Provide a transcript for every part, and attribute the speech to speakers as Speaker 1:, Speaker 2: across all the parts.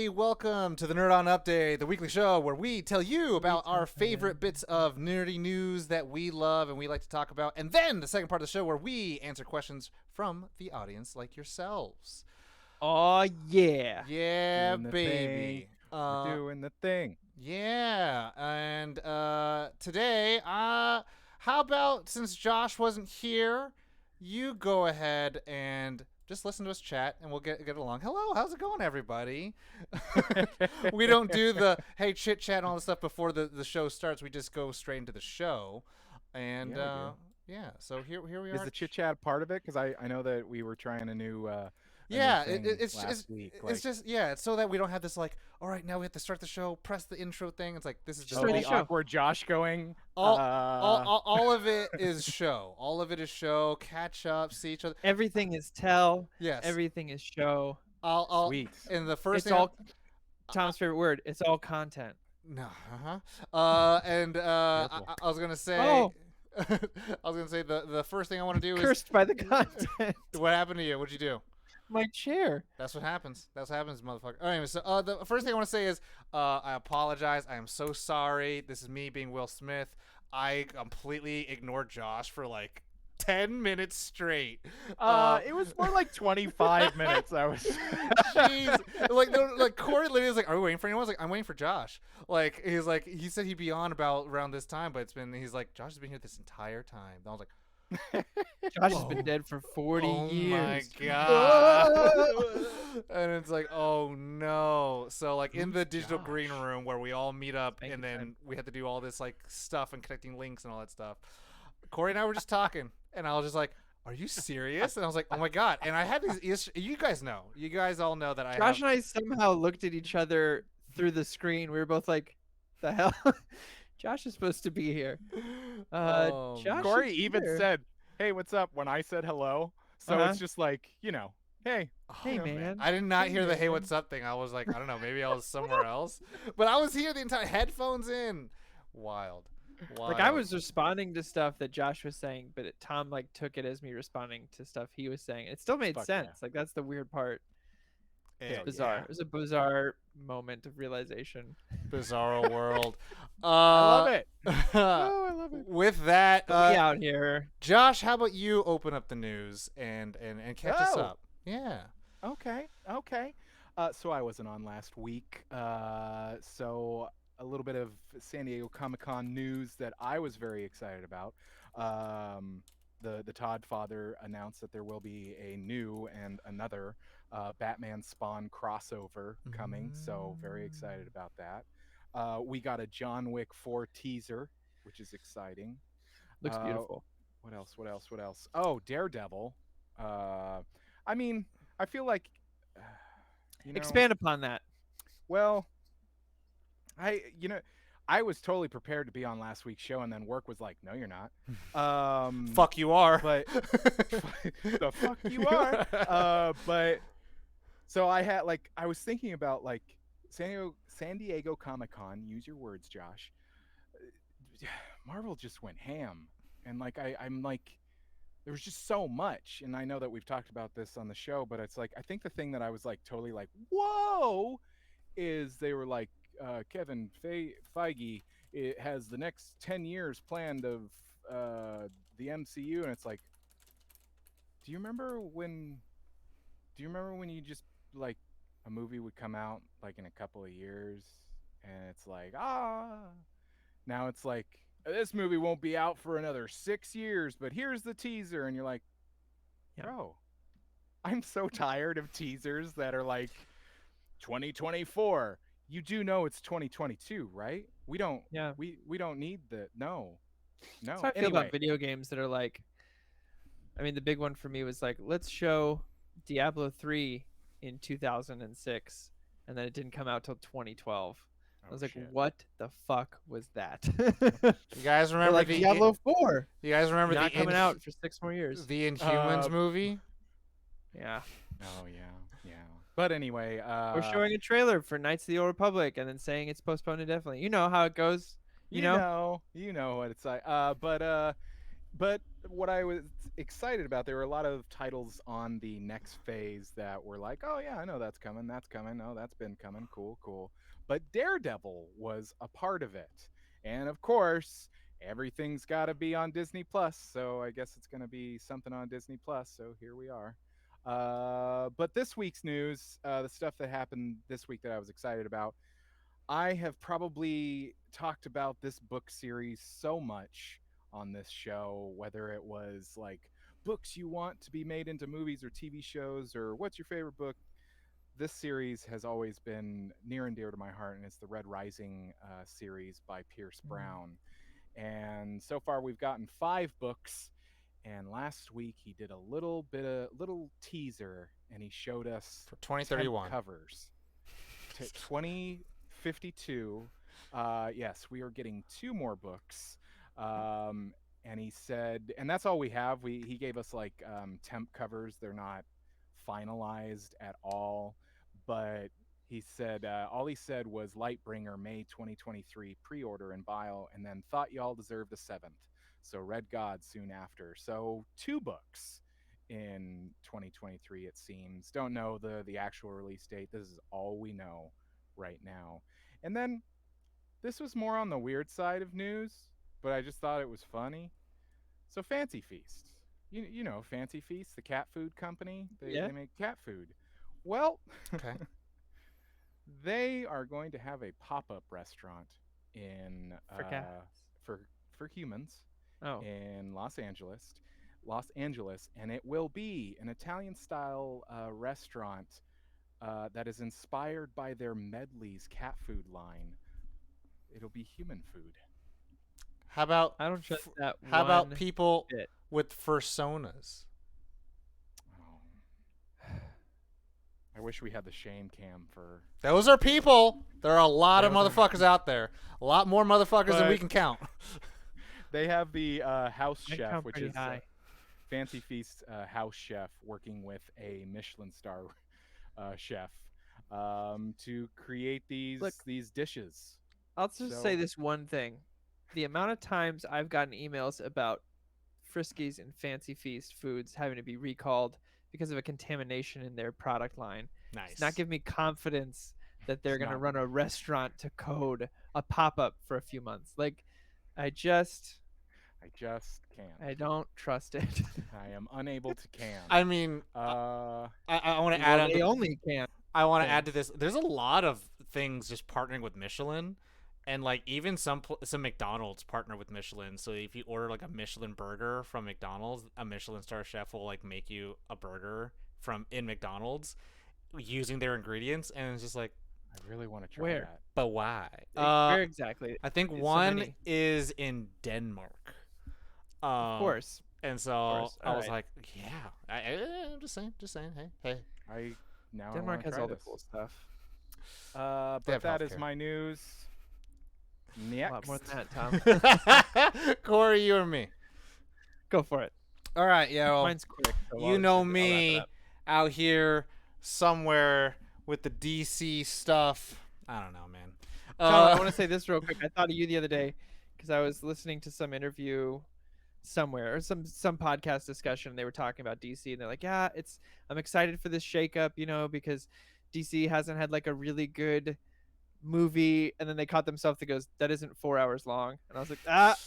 Speaker 1: everybody. Welcome to the Nerd On Update, the weekly show where we tell you about our favorite bits of nerdy news that we love and we like to talk about. And then the second part of the show where we answer questions from the audience like yourselves.
Speaker 2: Oh, yeah.
Speaker 1: Yeah,
Speaker 3: Doing the
Speaker 1: baby.
Speaker 3: We're doing the thing.
Speaker 1: Yeah. And today, how about since Josh wasn't here, you go ahead and just listen to us chat and we'll get along. Hello, how's it going, everybody? We don't do the hey chit chat and all this stuff before the show starts. We just go straight into the show. And so here we are.
Speaker 3: Is the chit chat part of it? Because I know that we were trying a new
Speaker 1: it's
Speaker 3: last week.
Speaker 1: It's just it's so that we don't have this like, all right, now we have to start the show, press the intro thing. It's like this is just
Speaker 3: the awkward Josh going.
Speaker 1: All of it is show. All of it is show. Catch up, see each other.
Speaker 2: Everything is tell.
Speaker 1: Yes.
Speaker 2: Everything is show.
Speaker 1: Sweet. And the first
Speaker 2: it's all Tom's favorite word. It's all content.
Speaker 1: No. I was gonna say. Oh. I was gonna say the first thing I want to do is
Speaker 2: cursed by the content.
Speaker 1: What happened to you? What'd you do?
Speaker 2: My chair.
Speaker 1: That's what happens. That's what happens, motherfucker. Anyway, so the first thing I want to say is I apologize. I am so sorry. This is me being Will Smith. I completely ignored Josh for like 10 minutes straight.
Speaker 3: It was more like 25 minutes. I was.
Speaker 1: Jeez. Like Corey literally was like, "Are we waiting for anyone?" I was like, "I'm waiting for Josh." Like he said he'd be on about around this time, but he's like, "Josh has been here this entire time." And I was like,
Speaker 2: Josh has been dead for 40 years.
Speaker 1: Oh my god. And it's like, oh no. So like in the digital green room where we all meet up and then we had to do all this like stuff and connecting links and all that stuff. Corey and I were just talking and I was just like, are you serious? And I was like, oh my god. And I had these you guys know. You guys all know that
Speaker 2: Josh and I somehow looked at each other through the screen. We were both like, the hell? Josh is supposed to be here. Josh
Speaker 3: Corey even said, "Hey, what's up?" when I said hello. So it's just like, hey.
Speaker 2: Hey, man.
Speaker 1: I did not hear the "Hey, what's up" thing. I was like, I don't know, maybe I was somewhere else. But I was here the entire headphones in. Wild.
Speaker 2: Like I was responding to stuff that Josh was saying, but Tom like took it as me responding to stuff he was saying. It still made sense. Yeah. Like that's the weird part. It's bizarre. Yeah. It was a bizarre moment of realization.
Speaker 1: Bizarre world.
Speaker 3: I love it.
Speaker 1: I love it. With that,
Speaker 2: we out here.
Speaker 1: Josh, how about you open up the news and catch us up? Yeah.
Speaker 3: Okay. So I wasn't on last week. So a little bit of San Diego Comic-Con news that I was very excited about. The Todd father announced that there will be a new and another Batman Spawn crossover coming, so very excited about that. We got a John Wick 4 teaser, which is exciting.
Speaker 2: Looks beautiful.
Speaker 3: What else? Oh, Daredevil. I mean, I feel like
Speaker 2: expand upon that.
Speaker 3: Well, I was totally prepared to be on last week's show, and then work was like, "No, you're not."
Speaker 1: Fuck you are.
Speaker 3: But the fuck you are. But so I was thinking about like San Diego Comic-Con. Use your words, Josh. Marvel just went ham, and like I'm like, there was just so much, and I know that we've talked about this on the show, but it's like I think the thing that I was like totally like, whoa, is they were like. Kevin Feige has the next 10 years planned of the MCU, and it's like, do you remember when you just like a movie would come out like in a couple of years, and it's like now it's like this movie won't be out for another 6 years, but here's the teaser, and you're like, bro, I'm so tired of teasers that are like 2024. You do know it's 2022, right? We don't. Yeah. We don't need the no.
Speaker 2: That's how I feel about video games that are like. I mean, the big one for me was like, let's show Diablo 3 in 2006, and then it didn't come out till 2012. I was like, what the fuck was that?
Speaker 1: You guys remember
Speaker 2: like Diablo 4?
Speaker 1: You guys remember
Speaker 2: not coming out for 6 more years?
Speaker 1: The Inhumans movie?
Speaker 2: Yeah.
Speaker 3: Oh yeah. But anyway,
Speaker 2: we're showing a trailer for Knights of the Old Republic and then saying it's postponed indefinitely. You know how it goes. You know
Speaker 3: what it's like. But But what I was excited about, there were a lot of titles on the next phase that were like, oh yeah, I know that's coming, that's coming, oh that's been coming, cool, cool. But Daredevil was a part of it, and of course, everything's got to be on Disney Plus, so I guess it's going to be something on Disney Plus. So here we are. But this week's news, the stuff that happened this week that I was excited about, I have probably talked about this book series so much on this show, whether it was like books you want to be made into movies or TV shows, or what's your favorite book. This series has always been near and dear to my heart, and it's the Red Rising series by Pierce Brown. And so far, we've gotten 5 books. And last week, he did a little teaser, and he showed us
Speaker 1: For 2031
Speaker 3: covers. 2052. Yes, we are getting 2 more books. And he said, and that's all we have. He gave us like temp covers. They're not finalized at all, but he said all he said was Lightbringer May 2023 pre-order and bio, and then thought y'all deserved the 7th. So Red God soon after. So 2 books in 2023 it seems. Don't know the actual release date. This is all we know right now. And then this was more on the weird side of news, but I just thought it was funny. So Fancy Feast. You know Fancy Feast, the cat food company. They make cat food. Well,
Speaker 1: Okay.
Speaker 3: they are going to have a pop-up restaurant in
Speaker 2: For cats.
Speaker 3: for humans
Speaker 2: Oh,
Speaker 3: in Los Angeles, and it will be an Italian-style restaurant that is inspired by their Medley's cat food line. It'll be human food.
Speaker 1: How about
Speaker 2: I don't trust that.
Speaker 1: how about
Speaker 2: one
Speaker 1: people
Speaker 2: bit.
Speaker 1: with fursonas?
Speaker 3: Oh. I wish we had the shame cam for.
Speaker 1: Those are people. There are a lot of
Speaker 3: Those are-
Speaker 1: motherfuckers out there. A lot more motherfuckers than we
Speaker 3: But-
Speaker 1: can count.
Speaker 3: They have the house
Speaker 2: I
Speaker 3: chef,
Speaker 2: count
Speaker 3: which
Speaker 2: pretty
Speaker 3: is
Speaker 2: high.
Speaker 3: Fancy Feast house chef, working with a Michelin star chef to create
Speaker 2: Look.
Speaker 3: these dishes.
Speaker 2: I'll just say
Speaker 3: So-
Speaker 2: this one thing. The amount of times I've gotten emails about Friskies and Fancy Feast foods having to be recalled because of a contamination in their product line.
Speaker 1: Nice.
Speaker 2: It's not giving me confidence that they're
Speaker 3: It's
Speaker 2: going to
Speaker 3: not.
Speaker 2: run a restaurant to code a pop-up for a few months. Like, I just
Speaker 3: I just can't.
Speaker 2: I don't trust it.
Speaker 3: I am unable to can.
Speaker 1: I mean,
Speaker 3: uh,
Speaker 1: I want to
Speaker 2: Well,
Speaker 1: add on.
Speaker 2: they only can.
Speaker 1: I want to
Speaker 2: things.
Speaker 1: add to this. There's a lot of things just partnering with Michelin, and like even some McDonald's partner with Michelin. So if you order like a Michelin burger from McDonald's, a Michelin star chef will like make you a burger in McDonald's using their ingredients, and it's just like,
Speaker 3: I really want to try
Speaker 2: Where?
Speaker 3: that.
Speaker 1: but why?
Speaker 2: Where exactly?
Speaker 1: I think
Speaker 2: It's so
Speaker 1: one
Speaker 2: many.
Speaker 1: is in Denmark.
Speaker 2: Of course.
Speaker 1: And so
Speaker 2: course.
Speaker 1: I was
Speaker 2: Alright.
Speaker 1: like, yeah. I'm just saying. Hey.
Speaker 3: I now
Speaker 2: Denmark
Speaker 3: I
Speaker 2: has
Speaker 3: try
Speaker 2: all the
Speaker 3: this.
Speaker 2: cool stuff.
Speaker 1: They
Speaker 3: But
Speaker 1: have
Speaker 3: that is
Speaker 1: healthcare.
Speaker 3: my news.
Speaker 2: A
Speaker 3: Next.
Speaker 2: lot more than that, Tom.
Speaker 1: Corey, you or me?
Speaker 2: Go for it.
Speaker 1: All right, yeah. Well,
Speaker 2: Mine's quick. so
Speaker 1: you
Speaker 2: I'll
Speaker 1: know
Speaker 2: I'll wrap it
Speaker 1: me
Speaker 2: up.
Speaker 1: out here somewhere with the DC stuff. I don't know, man.
Speaker 2: Tom, I want to say this real quick. I thought of you the other day because I was listening to some interview somewhere or some podcast discussion. And they were talking about DC, and they're like, "Yeah, I'm excited for this shakeup, because DC hasn't had like a really good movie." And then they caught themselves that goes, "That isn't 4 hours long." And I was like,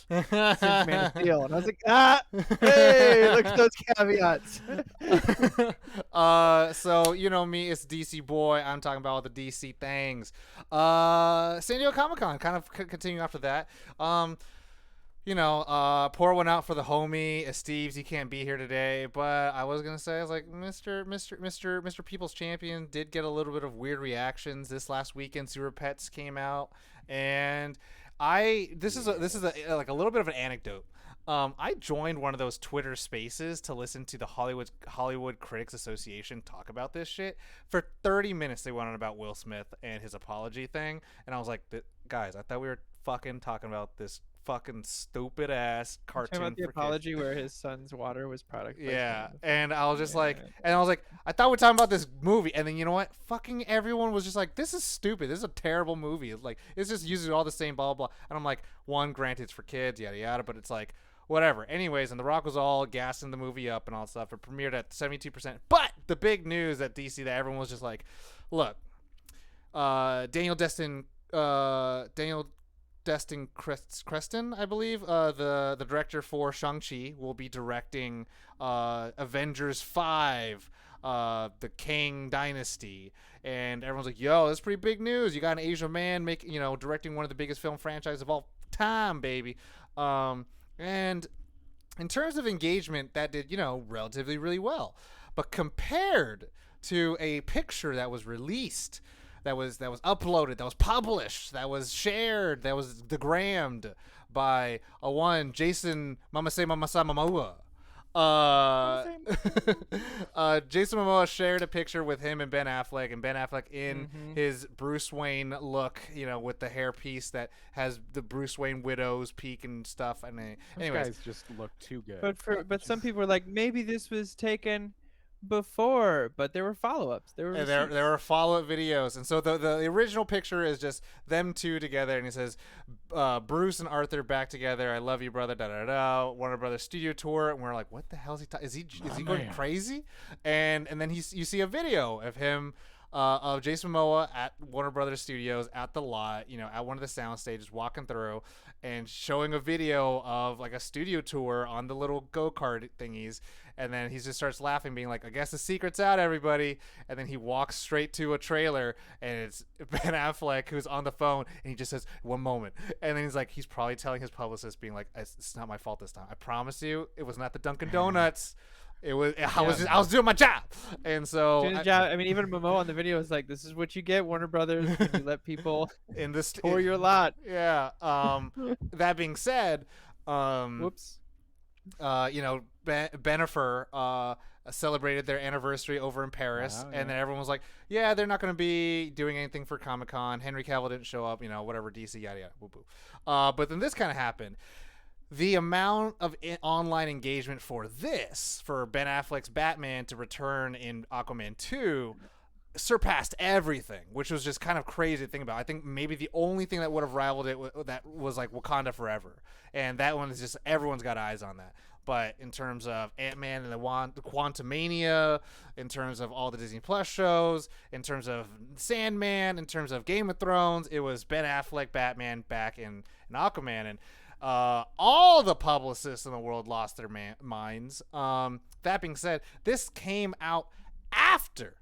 Speaker 2: since Man of Steel. And I was like, hey, look at those caveats.
Speaker 1: So you know me, it's DC boy. I'm talking about all the DC things. San Diego Comic-Con, kind of continuing after that. Pour one out for the homie Steve's. He can't be here today, but I was gonna say, I was like, Mr. People's Champion did get a little bit of weird reactions this last weekend. Sewer Pets came out, and this is a little bit of an anecdote. I joined one of those Twitter spaces to listen to the Hollywood Critics Association talk about this shit. For 30 minutes, they went on about Will Smith and his apology thing, and I was like, guys, I thought we were fucking talking about this fucking stupid ass cartoon.
Speaker 2: Talking about the
Speaker 1: for kids.
Speaker 2: apology where his son's water was product placement
Speaker 1: Yeah,
Speaker 2: on the
Speaker 1: and I was just like,
Speaker 2: Yeah.
Speaker 1: I thought we were talking about this movie, and then you know what? Fucking everyone was just like, this is stupid. This is a terrible movie. It's like, it's just using all the same blah blah blah. And I'm like, one, granted, it's for kids, yada yada, but it's like, whatever. Anyways, and The Rock was all gassing the movie up and all that stuff. It premiered at 72%. But the big news at DC that everyone was just like, look, Daniel Destin Creston, I believe, the director for Shang-Chi, will be directing Avengers 5, the Kang Dynasty. And everyone's like, yo, that's pretty big news. You got an Asian man directing one of the biggest film franchises of all time, baby. And in terms of engagement, that did, relatively really well. But compared to a picture that was released, that was uploaded, that was published, that was shared, that was degrammed by Jason Momoa. Jason Momoa shared a picture with him and Ben Affleck, in his Bruce Wayne look, with the hairpiece that has the Bruce Wayne widow's peak and stuff. And anyways,
Speaker 3: guys just look too good.
Speaker 2: But some people were like, maybe this was taken before, but there were follow-ups. There
Speaker 1: were follow-up videos, and so the original picture is just them two together, and he says, Bruce and Arthur back together, I love you, brother, da da da, Warner Brothers studio tour. And we're like, what the hell is he is he going crazy? And then you see a video of him, of Jason Momoa at Warner Brothers Studios at the lot, at one of the sound stages, walking through and showing a video of like a studio tour on the little go-kart thingies. And then he just starts laughing, being like, I guess the secret's out, everybody. And then he walks straight to a trailer, and it's Ben Affleck who's on the phone, and he just says, one moment. And then he's probably telling his publicist, being like, it's not my fault this time. I promise you, it was not the Dunkin' Donuts. I was doing my job. And so
Speaker 2: even Momoa on the video is like, this is what you get, Warner Brothers, when you let people in this tour your lot.
Speaker 1: Yeah. That being said,
Speaker 2: whoops.
Speaker 1: Bennifer celebrated their anniversary over in Paris, and then everyone was like, yeah, they're not going to be doing anything for Comic-Con. Henry Cavill didn't show up, whatever, DC, yada yada, boo boo. But then this kind of happened. The amount of online engagement for Ben Affleck's Batman to return in Aquaman 2 surpassed everything, which was just kind of crazy to think about. I think maybe the only thing that would have rivaled it that was like Wakanda Forever, and that one is just, everyone's got eyes on that. But in terms of Ant-Man and the Quantumania, in terms of all the Disney Plus shows, in terms of Sandman, in terms of Game of Thrones, it was Ben Affleck Batman back in Aquaman. And all the publicists in the world lost their minds. That being said, this came out after.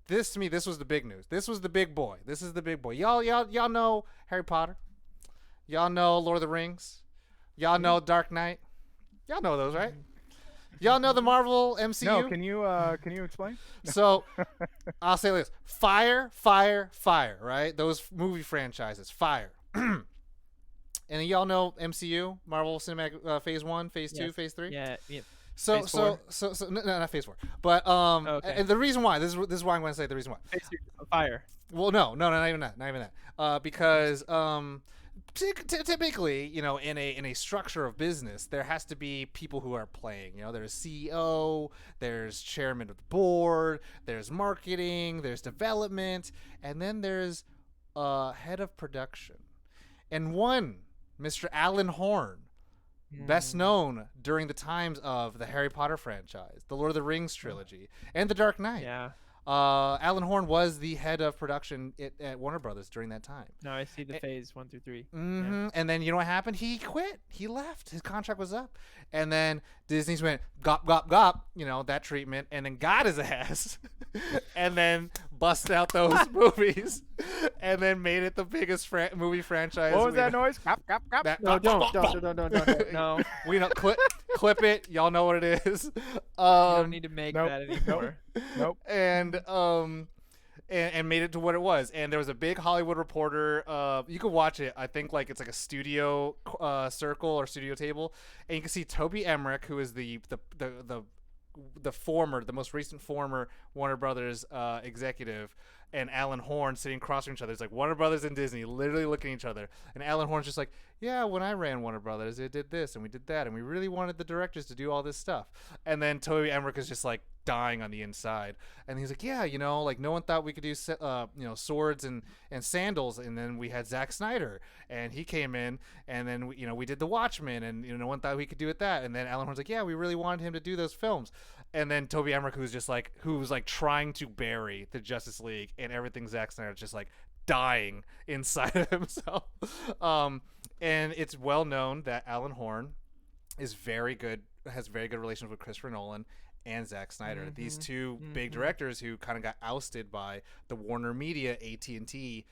Speaker 1: This, to me, this was the big news. This was the big boy. This is the big boy. Y'all know Harry Potter. Y'all know Lord of the Rings. Y'all know Dark Knight. Y'all know those, right? Y'all know the Marvel MCU?
Speaker 3: No, can you explain?
Speaker 1: So, I'll say this. Fire, right? Those movie franchises, fire. And y'all know MCU, Marvel Cinematic Phase 1, Phase 2, Phase 3?
Speaker 2: Yeah.
Speaker 1: So no, not Phase 4. But
Speaker 2: okay.
Speaker 1: And the reason why, this is why I'm going to say the reason why.
Speaker 2: Phase 3, fire.
Speaker 1: Well, no, not even that. Because typically, in a structure of business, there has to be people who are playing. There's CEO, there's chairman of the board, there's marketing, there's development, and then there's head of production. And one, Mr. Alan Horn, best known during the times of the Harry Potter franchise, the Lord of the Rings trilogy, and the Dark Knight.
Speaker 2: Yeah.
Speaker 1: Alan Horn was the head of production at Warner Brothers during that time.
Speaker 2: No, I see the Phase 1 through 3.
Speaker 1: Mm-hmm.
Speaker 2: Yeah.
Speaker 1: And then you know what happened? He quit. He left. His contract was up. And then Disney's went, gop, gop, gop, that treatment, and then got his ass. And then busted out those movies. And then made it the biggest movie franchise.
Speaker 3: What was that noise? Gop, gop, gop.
Speaker 2: No, don't. No.
Speaker 1: We don't clip it. Y'all know what it is.
Speaker 2: You don't need to make that anymore.
Speaker 3: Nope.
Speaker 1: And made it to what it was. And there was a big Hollywood reporter. You can watch it. I think it's like a studio circle or studio table, and you can see Toby Emmerich, who is the most recent former Warner Brothers executive, and Alan Horn sitting across from each other. It's like Warner Brothers and Disney literally looking at each other. And Alan Horn's just like, yeah, when I ran Warner Brothers, it did this and we did that, and we really wanted the directors to do all this stuff. And then Toby Emmerich is just like, dying on the inside. And he's like, yeah, like no one thought we could do swords and sandals, and then we had Zack Snyder, and he came in, and then we did the Watchmen, and no one thought we could do it that. And then Alan Horn's like, yeah, we really wanted him to do those films. And then Toby Emmerich, who's trying to bury the Justice League and everything Zack Snyder's just like dying inside of himself. And it's well known that Alan Horn has very good relations with Christopher Nolan and Zack Snyder. These two big directors who kind of got ousted by the Warner Media AT&T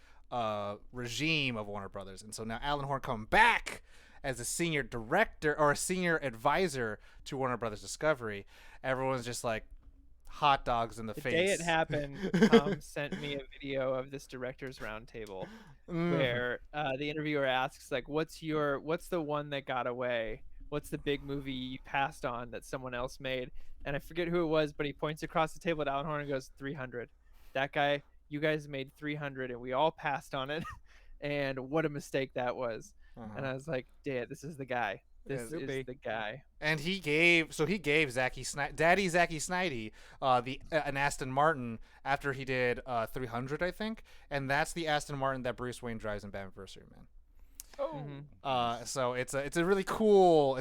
Speaker 1: regime of Warner Brothers. And so now Alan Horn coming back as a senior director or a senior advisor to Warner Brothers Discovery. Everyone's just like hot dogs in the face.
Speaker 2: The day it happened, Tom sent me a video of this director's roundtable where the interviewer asks, like, what's the one that got away? What's the big movie you passed on that someone else made? And I forget who it was, but he points across the table at Alan Horn and goes, 300. That guy, you guys made 300 and we all passed on it. And what a mistake that was. And I was like, Dad, this is the guy. This is the guy.
Speaker 1: And he gave Daddy Zacky Snidey an Aston Martin after he did 300, I think. And that's the Aston Martin that Bruce Wayne drives in Batman vs Superman. So it's a really cool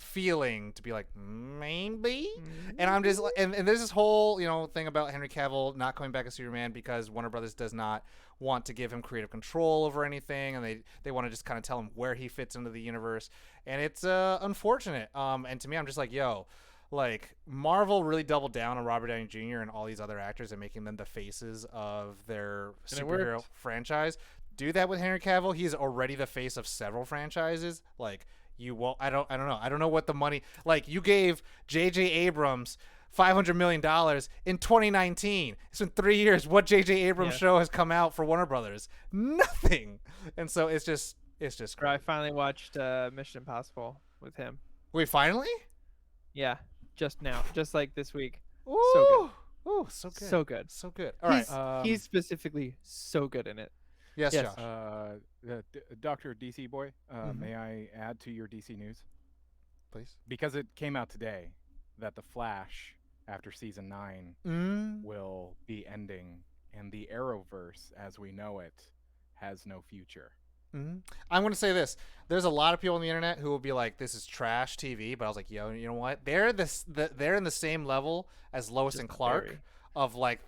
Speaker 1: feeling to be like, maybe. And I'm just and there's this whole thing about Henry Cavill not coming back as Superman because Warner Brothers does not want to give him creative control over anything, and they want to just kind of tell him where he fits into the universe, and it's unfortunate. And to me, I'm just like, like Marvel really doubled down on Robert Downey Jr. and all these other actors and making them the faces of their superhero franchise. Do that with Henry Cavill. He's already the face of several franchises. Like, you won't. I don't know. I don't know what the money. Like, you gave J.J. Abrams $500 million in 2019. It's been 3 years. What J.J. Abrams show has come out for Warner Brothers? Nothing. And so it's just.
Speaker 2: Great. I finally watched Mission Impossible with him.
Speaker 1: Wait, finally?
Speaker 2: Yeah, just now, just like this week.
Speaker 1: Ooh,
Speaker 2: so good.
Speaker 1: Ooh, so good.
Speaker 2: So good.
Speaker 1: So good. All right.
Speaker 2: He's specifically so good in it.
Speaker 1: Yes, Josh.
Speaker 3: Dr. DC Boy, may I add to your DC news?
Speaker 1: Please.
Speaker 3: Because it came out today that The Flash, after season 9, will be ending, and the Arrowverse, as we know it, has no future.
Speaker 1: I'm going to say this. There's a lot of people on the internet who will be like, this is trash TV, but I was like, yo, you know what? They're in the same level as Lois and Clark of like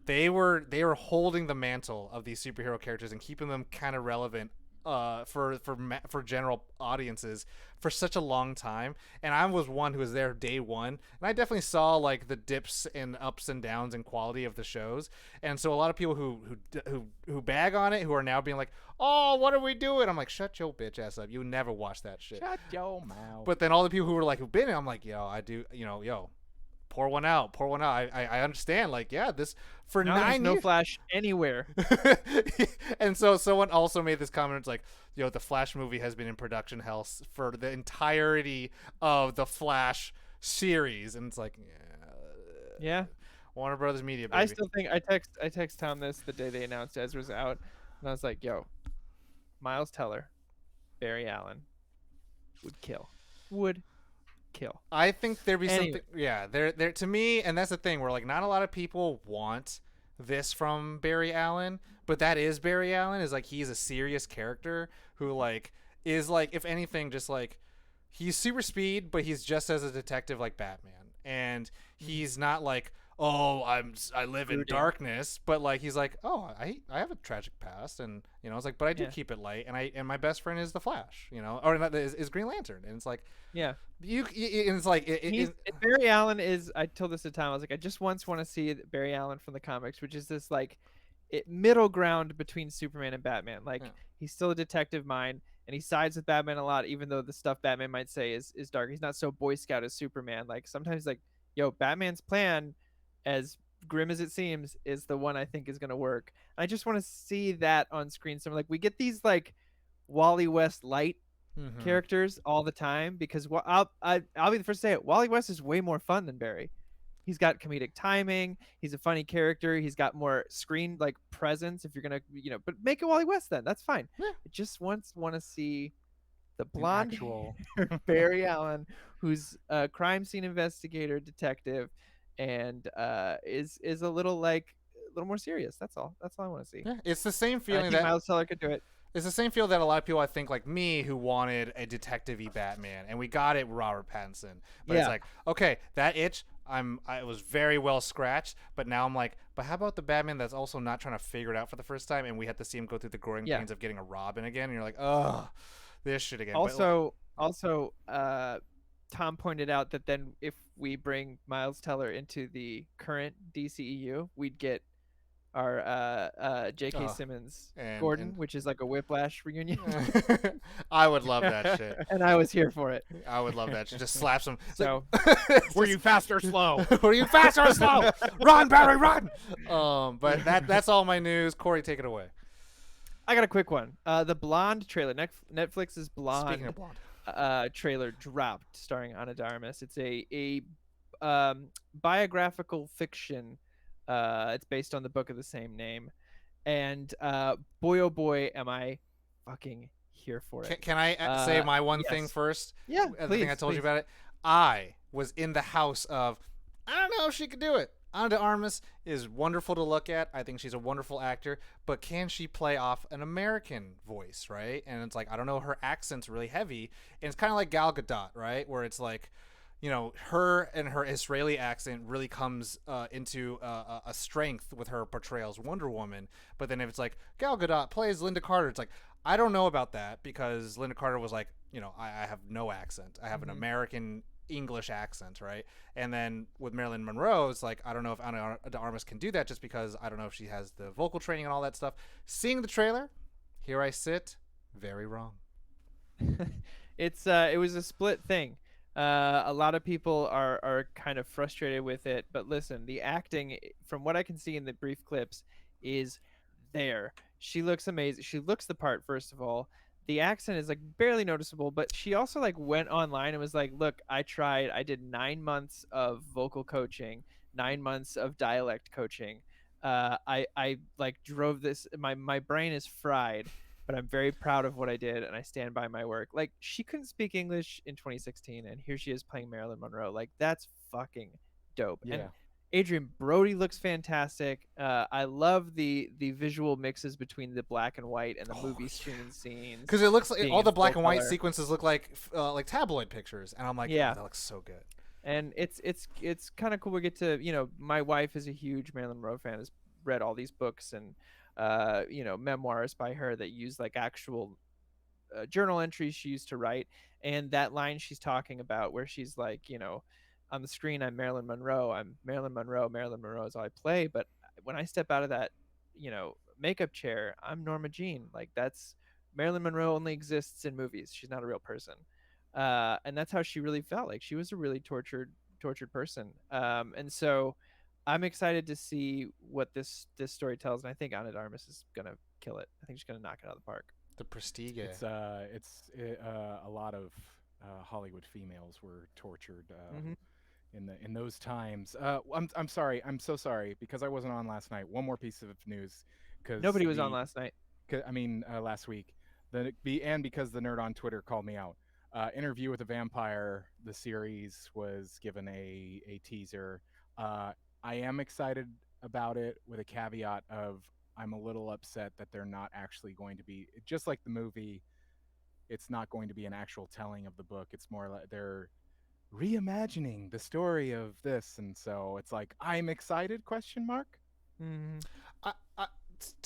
Speaker 1: they were holding the mantle of these superhero characters and keeping them kind of relevant for general audiences for such a long time. And I was one who was there day one, and I definitely saw like the dips and ups and downs in quality of the shows. And so a lot of people who bag on it, who are now being like, oh, what are we doing? I'm like, shut your bitch ass up. You never watch that shit.
Speaker 3: Shut your mouth.
Speaker 1: But then all the people who were like, who've been in, I'm like, yo, I do, yo, pour one out. I understand. Like, yeah, this for
Speaker 2: now
Speaker 1: 9
Speaker 2: years.
Speaker 1: No
Speaker 2: Flash anywhere.
Speaker 1: And so someone also made this comment. It's like, yo, the Flash movie has been in production hell for the entirety of the Flash series, and it's like,
Speaker 2: yeah,
Speaker 1: Warner Brothers Media. Baby.
Speaker 2: I still think I text Tom this the day they announced Ezra's out, and I was like, yo, Miles Teller, Barry Allen would kill.
Speaker 1: I think there'd be something. Yeah, there to me, and that's the thing. Where like not a lot of people want this from Barry Allen, but that is Barry Allen. Is like he's a serious character who like is like if anything just like he's super speed, but he's just as a detective like Batman, and he's not like, oh, I live in darkness, but like he's like, oh, I have a tragic past, and it's like, but I do keep it light, and my best friend is the Flash, or not, is Green Lantern, and it's like, and it's like
Speaker 2: Barry Allen is. I told this to Tom. I was like, I just once want to see Barry Allen from the comics, which is this like middle ground between Superman and Batman. Like he's still a detective mind, and he sides with Batman a lot, even though the stuff Batman might say is dark. He's not so Boy Scout as Superman. Like sometimes like, yo, Batman's plan, as grim as it seems, is the one I think is going to work. I just want to see that on screen. So like we get these like Wally West light characters all the time, because I'll be the first to say it. Wally West is way more fun than Barry. He's got comedic timing. He's a funny character. He's got more screen like presence. If you're gonna, but make it Wally West then. That's fine. I just want to see the blonde
Speaker 3: actual
Speaker 2: Barry Allen, who's a crime scene investigator detective, and is a little more serious. That's all. That's all I want to see.
Speaker 1: Yeah, it's the same
Speaker 2: And I
Speaker 1: feeling
Speaker 2: think
Speaker 1: that
Speaker 2: Miles Teller could do it.
Speaker 1: it's the same feel that a lot of people, I think, like me, who wanted a detective-y Batman, and we got it with Robert Pattinson. But it's
Speaker 2: Yeah.
Speaker 1: like, okay, that itch, I was very well scratched. But now I'm like, but how about the Batman that's also not trying to figure it out for the first time, and we had to see him go through the growing
Speaker 2: Yeah.
Speaker 1: pains of getting a Robin again, and you're like, oh, this shit again.
Speaker 2: Also, Tom pointed out that then if we bring Miles Teller into the current DCEU, we'd get our J.K. Simmons Gordon, which is like a Whiplash reunion.
Speaker 1: I would love that shit.
Speaker 2: And I was here for it.
Speaker 1: I would love that shit. Just slaps him.
Speaker 2: So,
Speaker 3: were you fast or slow?
Speaker 1: Were you fast or slow? Run, Barry, run! But that's all my news. Corey, take it away.
Speaker 2: I got a quick one. The Blonde trailer, Netflix's Blonde.
Speaker 1: Speaking of Blonde,
Speaker 2: trailer dropped, starring Ana de Armas. It's a biographical fiction. It's based on the book of the same name, and boy oh boy, am I fucking here for it.
Speaker 1: Can I say my one thing first?
Speaker 2: Yeah,
Speaker 1: the
Speaker 2: please,
Speaker 1: thing I told
Speaker 2: please.
Speaker 1: you about it. I was in the house of, I don't know if she could do it. Ana de Armas is wonderful to look at. I think she's a wonderful actor, but can she play off an American voice, right? And it's like, I don't know, her accent's really heavy, and it's kind of like Gal Gadot, right? Where it's like, you know, her and her Israeli accent really comes into a strength with her portrayal as Wonder Woman. But then if it's like Gal Gadot plays Linda Carter, it's like, I don't know about that, because Linda Carter was like, you know, I have no accent. I have an American English accent, right? And then with Marilyn Monroe, it's like, I don't know if Ana de Armas can do that, just because I don't know if she has the vocal training and all that stuff. Seeing the trailer, here I sit, very wrong.
Speaker 2: It was a split thing. A lot of people are kind of frustrated with it, but listen, the acting, from what I can see in the brief clips, is there. She looks amazing. She looks the part, first of all. The accent is like barely noticeable, but she also like went online and was like, look, I tried. I did 9 months of vocal coaching, 9 months of dialect coaching. I like drove this. My brain is fried, but I'm very proud of what I did, and I stand by my work. Like, she couldn't speak English in 2016, and here she is playing Marilyn Monroe. Like, that's fucking dope.
Speaker 3: Yeah.
Speaker 2: And Adrian Brody looks fantastic. I love the visual mixes between the black and white and the movie screen scenes.
Speaker 1: Because it looks like all the black and white
Speaker 2: color.
Speaker 1: sequences look like tabloid pictures, and I'm like,
Speaker 2: Yeah.
Speaker 1: oh, that looks so good.
Speaker 2: And it's kind of cool. We get to, you know, my wife is a huge Marilyn Monroe fan. Has read all these books and you know, memoirs by her that use like actual journal entries she used to write. And that line she's talking about, where she's like, you know, on the screen, I'm Marilyn Monroe. I'm Marilyn Monroe. Marilyn Monroe is all I play. But when I step out of that, you know, makeup chair, I'm Norma Jean. Like, that's Marilyn Monroe only exists in movies. She's not a real person. And that's how she really felt. Like, she was a really tortured person. And so I'm excited to see what this story tells. And I think Ana de Armas is gonna kill it. I think she's gonna knock it out of the park.
Speaker 1: The Prestige.
Speaker 3: It's a lot of Hollywood females were tortured in those times. I'm sorry. I'm so sorry, because I wasn't on last night. One more piece of news, because
Speaker 2: Nobody was on last night.
Speaker 3: Last week. And because the nerd on Twitter called me out. Interview with a Vampire, the series, was given a teaser. I am excited about it, with a caveat of, I'm a little upset that they're not actually going to be, just like the movie, it's not going to be an actual telling of the book. It's more like they're reimagining the story of this, and so it's like, I'm excited, question mark.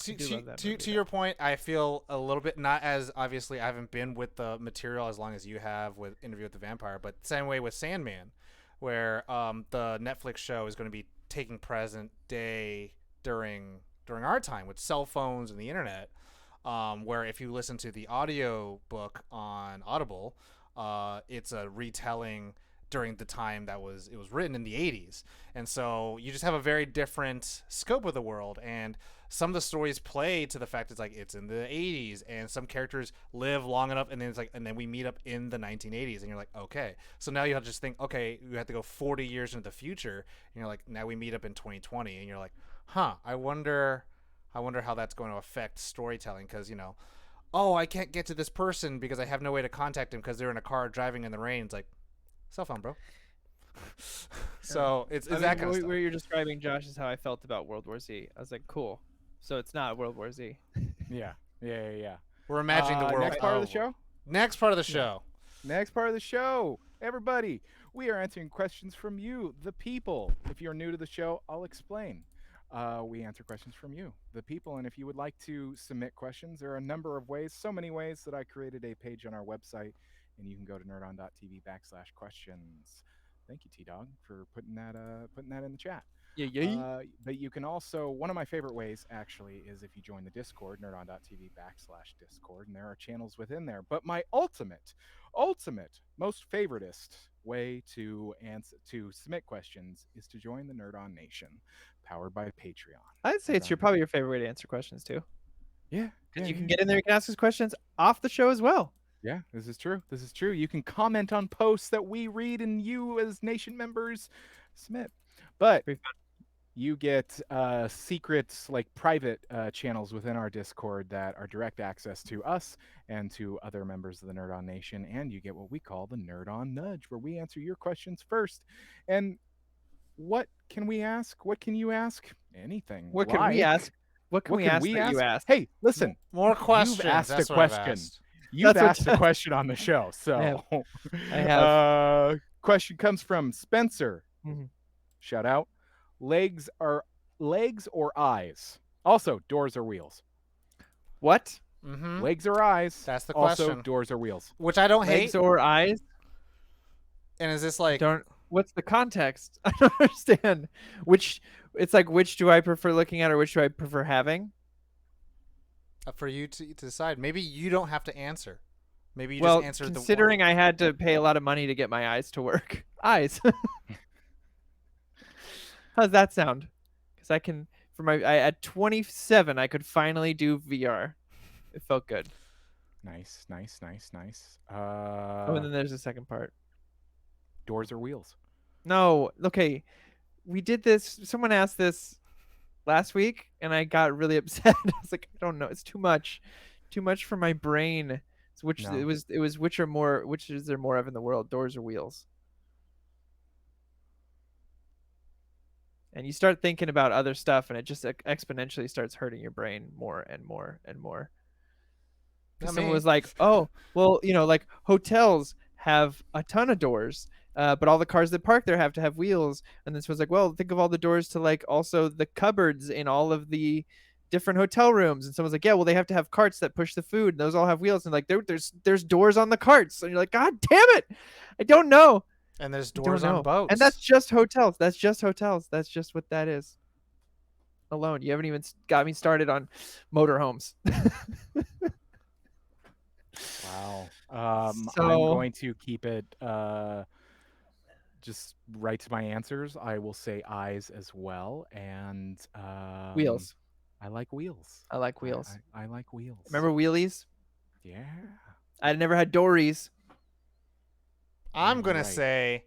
Speaker 1: To your point, I feel a little bit, not as, obviously I haven't been with the material as long as you have with Interview with the Vampire, but same way with Sandman, where the Netflix show is going to be taking present day during our time with cell phones and the internet, where if you listen to the audio book on Audible, it's a retelling during the time it was written in the 80s, and so you just have a very different scope of the world, and some of the stories play to the fact it's like it's in the 80s, and some characters live long enough, and then it's like, and then we meet up in the 1980s, and you're like, okay, so now you have to just think, okay, you have to go 40 years into the future, and you're like, now we meet up in 2020, and you're like, I wonder how that's going to affect storytelling, because, you know, oh, I can't get to this person because I have no way to contact him because they're in a car driving in the rain. It's like, cell phone, bro. So it's that kind of stuff.
Speaker 2: What you're describing, Josh, is how I felt about World War Z. I was like, cool. So it's not World War Z.
Speaker 3: Yeah.
Speaker 1: We're imagining the world.
Speaker 3: Next part of the show.
Speaker 1: Next part of the show.
Speaker 3: Next part of the show. Everybody, we are answering questions from you, the people. If you're new to the show, I'll explain. We answer questions from you, the people. And if you would like to submit questions, there are a number of ways, so many ways that I created a page on our website, and you can go to nerdon.tv/questions. Thank you, T-Dog, for putting that in the chat.
Speaker 2: Yeah.
Speaker 3: But you can also, one of my favorite ways actually is if you join the Discord, nerdon.tv/Discord, and there are channels within there. But my ultimate, most favoritist way to submit questions is to join the Nerd On Nation, powered by Patreon.
Speaker 2: I'd say it's probably your favorite way to answer questions too.
Speaker 3: Yeah.
Speaker 2: Because you can get in there, you can ask us questions off the show as well.
Speaker 3: Yeah, this is true. You can comment on posts that we read and you as Nation members submit. But you get secrets, like private channels within our Discord that are direct access to us and to other members of the Nerd On Nation. And you get what we call the Nerd On Nudge, where we answer your questions first. And what can we ask? What can you ask? Anything.
Speaker 2: What can we ask? What can we ask that you ask?
Speaker 3: Hey, listen.
Speaker 1: More questions.
Speaker 3: You've asked
Speaker 1: That's
Speaker 3: a
Speaker 1: what I've
Speaker 3: question.
Speaker 1: asked.
Speaker 3: You've asked a question on the show. So
Speaker 2: I have.
Speaker 3: Question comes from Spencer.
Speaker 2: Mm-hmm.
Speaker 3: Shout out. Legs or eyes? Also, doors or wheels?
Speaker 2: What?
Speaker 1: Mm-hmm.
Speaker 3: Legs or eyes?
Speaker 1: That's the
Speaker 3: also,
Speaker 1: question.
Speaker 3: doors or wheels?
Speaker 1: Which I don't
Speaker 2: Legs
Speaker 1: hate.
Speaker 2: or eyes?
Speaker 1: And is this like...
Speaker 2: What's the context? I don't understand. Which do I prefer looking at or which do I prefer having?
Speaker 1: For you to decide. Maybe you don't have to answer. Maybe you
Speaker 2: just
Speaker 1: answer
Speaker 2: considering I had to pay a lot of money to get my eyes to work. Eyes. How's that sound? Because I can, at 27, I could finally do VR. It felt good.
Speaker 3: Nice.
Speaker 2: And then there's the second part.
Speaker 3: Doors or wheels?
Speaker 2: No. Okay. We did this. Someone asked this last week, and I got really upset. I was like, I don't know. It's too much for my brain. So which is there more of in the world, doors or wheels? And you start thinking about other stuff, and it just exponentially starts hurting your brain more and more and more. Someone was like, oh, well, like hotels have a ton of doors, but all the cars that park there have to have wheels. And then someone's like, well, think of all the doors to like also the cupboards in all of the different hotel rooms. And someone's like, yeah, well, they have to have carts that push the food, and those all have wheels. And like there's doors on the carts, and you're like, God damn it, I don't know.
Speaker 1: And there's doors on boats.
Speaker 2: And that's just hotels. That's just what that is. Alone. You haven't even got me started on motorhomes.
Speaker 3: Wow. I'm going to keep it just right to my answers. I will say eyes as well. And
Speaker 2: wheels.
Speaker 3: I like wheels.
Speaker 2: I like wheels.
Speaker 3: I like wheels.
Speaker 2: Remember wheelies?
Speaker 3: Yeah.
Speaker 2: I never had dories.
Speaker 1: I'm going to say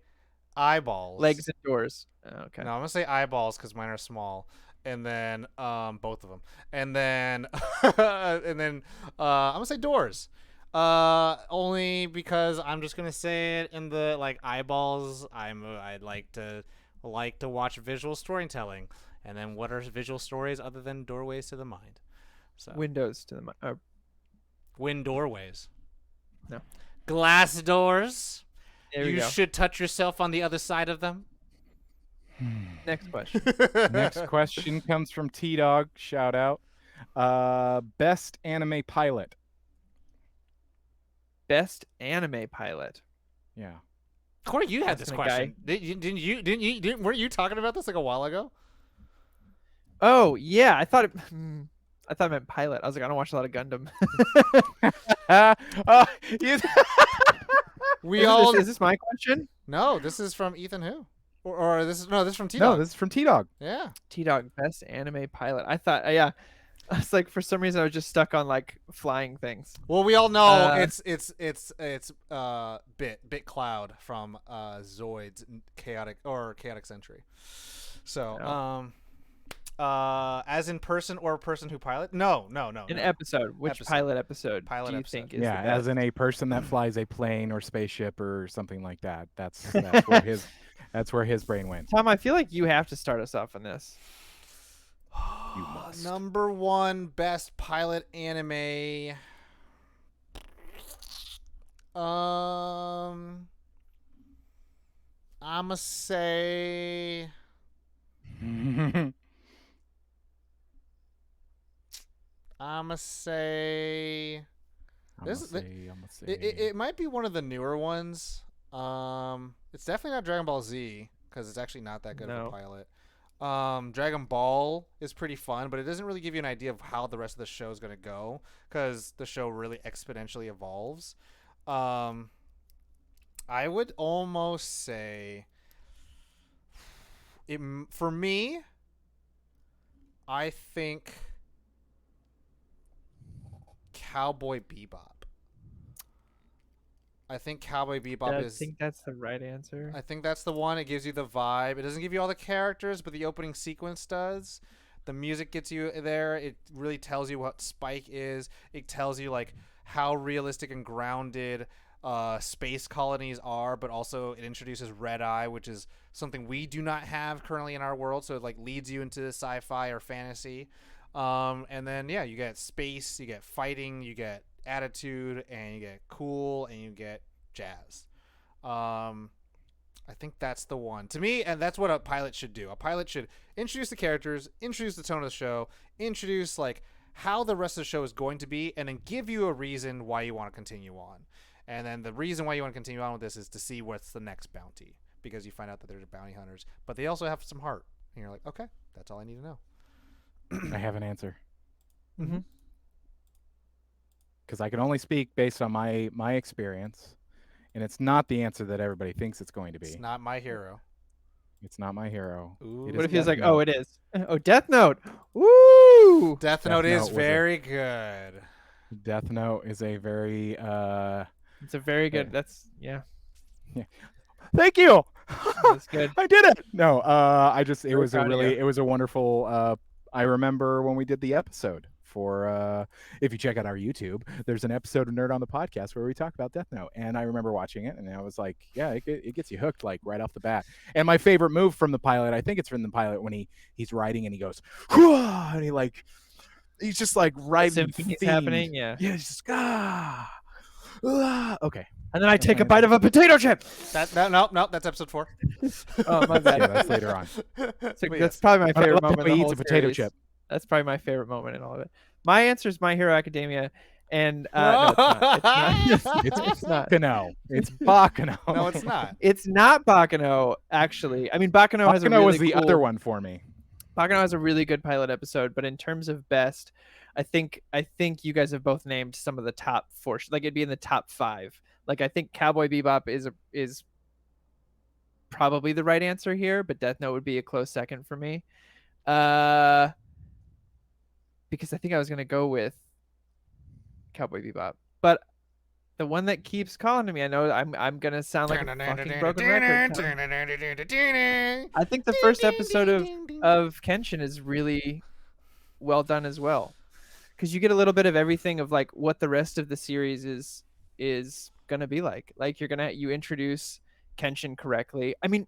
Speaker 1: eyeballs.
Speaker 2: Legs and doors. Okay.
Speaker 1: No, I'm going to say eyeballs because mine are small. And then both of them. And then I'm going to say doors. Only because I'm just going to say it in the like eyeballs. I'd like to watch visual storytelling. And then what are visual stories other than doorways to the mind? So
Speaker 2: windows to the mind.
Speaker 1: Wind doorways.
Speaker 2: No.
Speaker 1: Glass doors.
Speaker 2: You
Speaker 1: should touch yourself on the other side of them.
Speaker 2: Next question.
Speaker 3: Next question comes from T-Dog. Shout out. Best anime pilot.
Speaker 2: Best anime pilot.
Speaker 3: Yeah.
Speaker 1: Corey, you had this question. Weren't you talking about this like a while ago?
Speaker 2: Oh yeah, I thought it meant pilot. I was like, I don't watch a lot of Gundam. Is this my question?
Speaker 1: No, this is from Ethan who? Or this is from T-Dog.
Speaker 3: No, this is from T-Dog.
Speaker 1: Yeah.
Speaker 2: T-Dog, best anime pilot. I thought, yeah. I was like, for some reason, I was just stuck on like flying things.
Speaker 1: Well, we all know it's Bit Cloud from Zoid's Chaotic Century. So As in person or person who pilot? No.
Speaker 2: An episode. Which pilot episode do you think is the best?
Speaker 3: As in a person that flies a plane or spaceship or something like that. That's where his brain went.
Speaker 2: Tom, I feel like you have to start us off on this.
Speaker 3: You must.
Speaker 1: Number 1 best pilot anime. I'ma say it might be one of the newer ones. It's definitely not Dragon Ball Z because it's actually not that good of a pilot. Dragon Ball is pretty fun, but it doesn't really give you an idea of how the rest of the show is going to go because the show really exponentially evolves. I would almost say for me, I think Cowboy Bebop. I think Cowboy Bebop is...
Speaker 2: I think that's the right answer.
Speaker 1: I think that's the one. It gives you the vibe. It doesn't give you all the characters, but the opening sequence does. The music gets you there. It really tells you what Spike is. It tells you like how realistic and grounded space colonies are, but also it introduces Red Eye, which is something we do not have currently in our world. So it like leads you into sci-fi or fantasy. And then you get space, you get fighting, you get attitude, and you get cool, and you get jazz. I think that's the one to me, and that's what a pilot should do. A pilot should introduce the characters, introduce the tone of the show, introduce like how the rest of the show is going to be, and then give you a reason why you want to continue on. And then the reason why you want to continue on with this is to see what's the next bounty, because you find out that there's bounty hunters, but they also have some heart, and you're like, okay, that's all I need to know.
Speaker 3: I have an answer.
Speaker 2: Mm-hmm.
Speaker 3: Because I can only speak based on my experience, and it's not the answer that everybody thinks it's going to be.
Speaker 1: It's not My Hero.
Speaker 3: It's not My Hero.
Speaker 2: What if he's like, oh, it is? Oh, Death Note. Woo!
Speaker 1: Death Note is very good.
Speaker 3: Death Note is a very
Speaker 2: it's a very good. That's yeah.
Speaker 3: Thank you.
Speaker 2: That's good.
Speaker 3: I did it. No, it was a wonderful. I remember when we did the episode for if you check out our YouTube, there's an episode of Nerd on the Podcast where we talk about Death Note, and I remember watching it, and I was like, yeah, it gets you hooked like right off the bat. And my favorite move from the pilot, I think it's from the pilot when he's riding and he goes, and he's just like right.
Speaker 2: Symphony's happening, yeah.
Speaker 3: Yeah, he's just okay.
Speaker 2: And then I take a bite of a potato chip.
Speaker 1: No, that's episode 4.
Speaker 2: Oh, my bad.
Speaker 3: Yeah, that's later on.
Speaker 2: That's probably my favorite moment.
Speaker 3: He eats a potato chip.
Speaker 2: That's probably my favorite moment in all of it. My answer is My Hero Academia, and no, it's not.
Speaker 3: It's not. Bakano. It's Bakano.
Speaker 1: No, it's not.
Speaker 2: It's not Bakano, actually. I mean, Bakano has a really
Speaker 3: was the
Speaker 2: cool...
Speaker 3: other one for me.
Speaker 2: Bakano has a really good pilot episode, but in terms of best, I think you guys have both named some of the top 4. Like it'd be in the top 5. Like I think Cowboy Bebop is probably the right answer here, but Death Note would be a close second for me. Because I think I was gonna go with Cowboy Bebop, but the one that keeps calling to me, I know I'm gonna sound like a fucking broken record. I think the first episode of Kenshin is really well done as well, because you get a little bit of everything of like what the rest of the series is gonna be like. Like you introduce Kenshin correctly. I mean,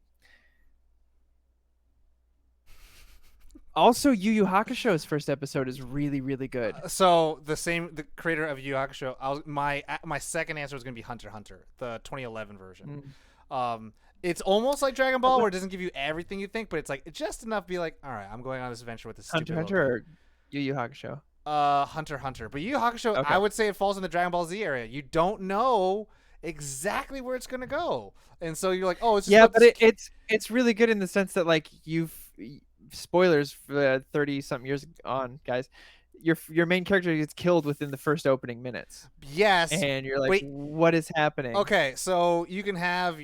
Speaker 2: also Yu Yu Hakusho's first episode is really, really good.
Speaker 1: So the creator of Yu Yu Hakusho, my second answer was gonna be Hunter x Hunter, the 2011 version. It's almost like Dragon Ball, where it doesn't give you everything you think, but it's like just enough to be like, all right, I'm going on this adventure with this
Speaker 2: Hunter x Hunter or Yu Yu Hakusho.
Speaker 1: Hunter x Hunter, but Yu Yu Hakusho,
Speaker 2: Okay.
Speaker 1: I would say it falls in the Dragon Ball Z area. You don't know exactly where it's gonna go, and so you're like, oh, it's just
Speaker 2: but it's really good in the sense that like spoilers for 30-something years on, guys. Your main character gets killed within the first opening minutes.
Speaker 1: Yes,
Speaker 2: and you're like,
Speaker 1: wait,
Speaker 2: what is happening?
Speaker 1: Okay, so you can have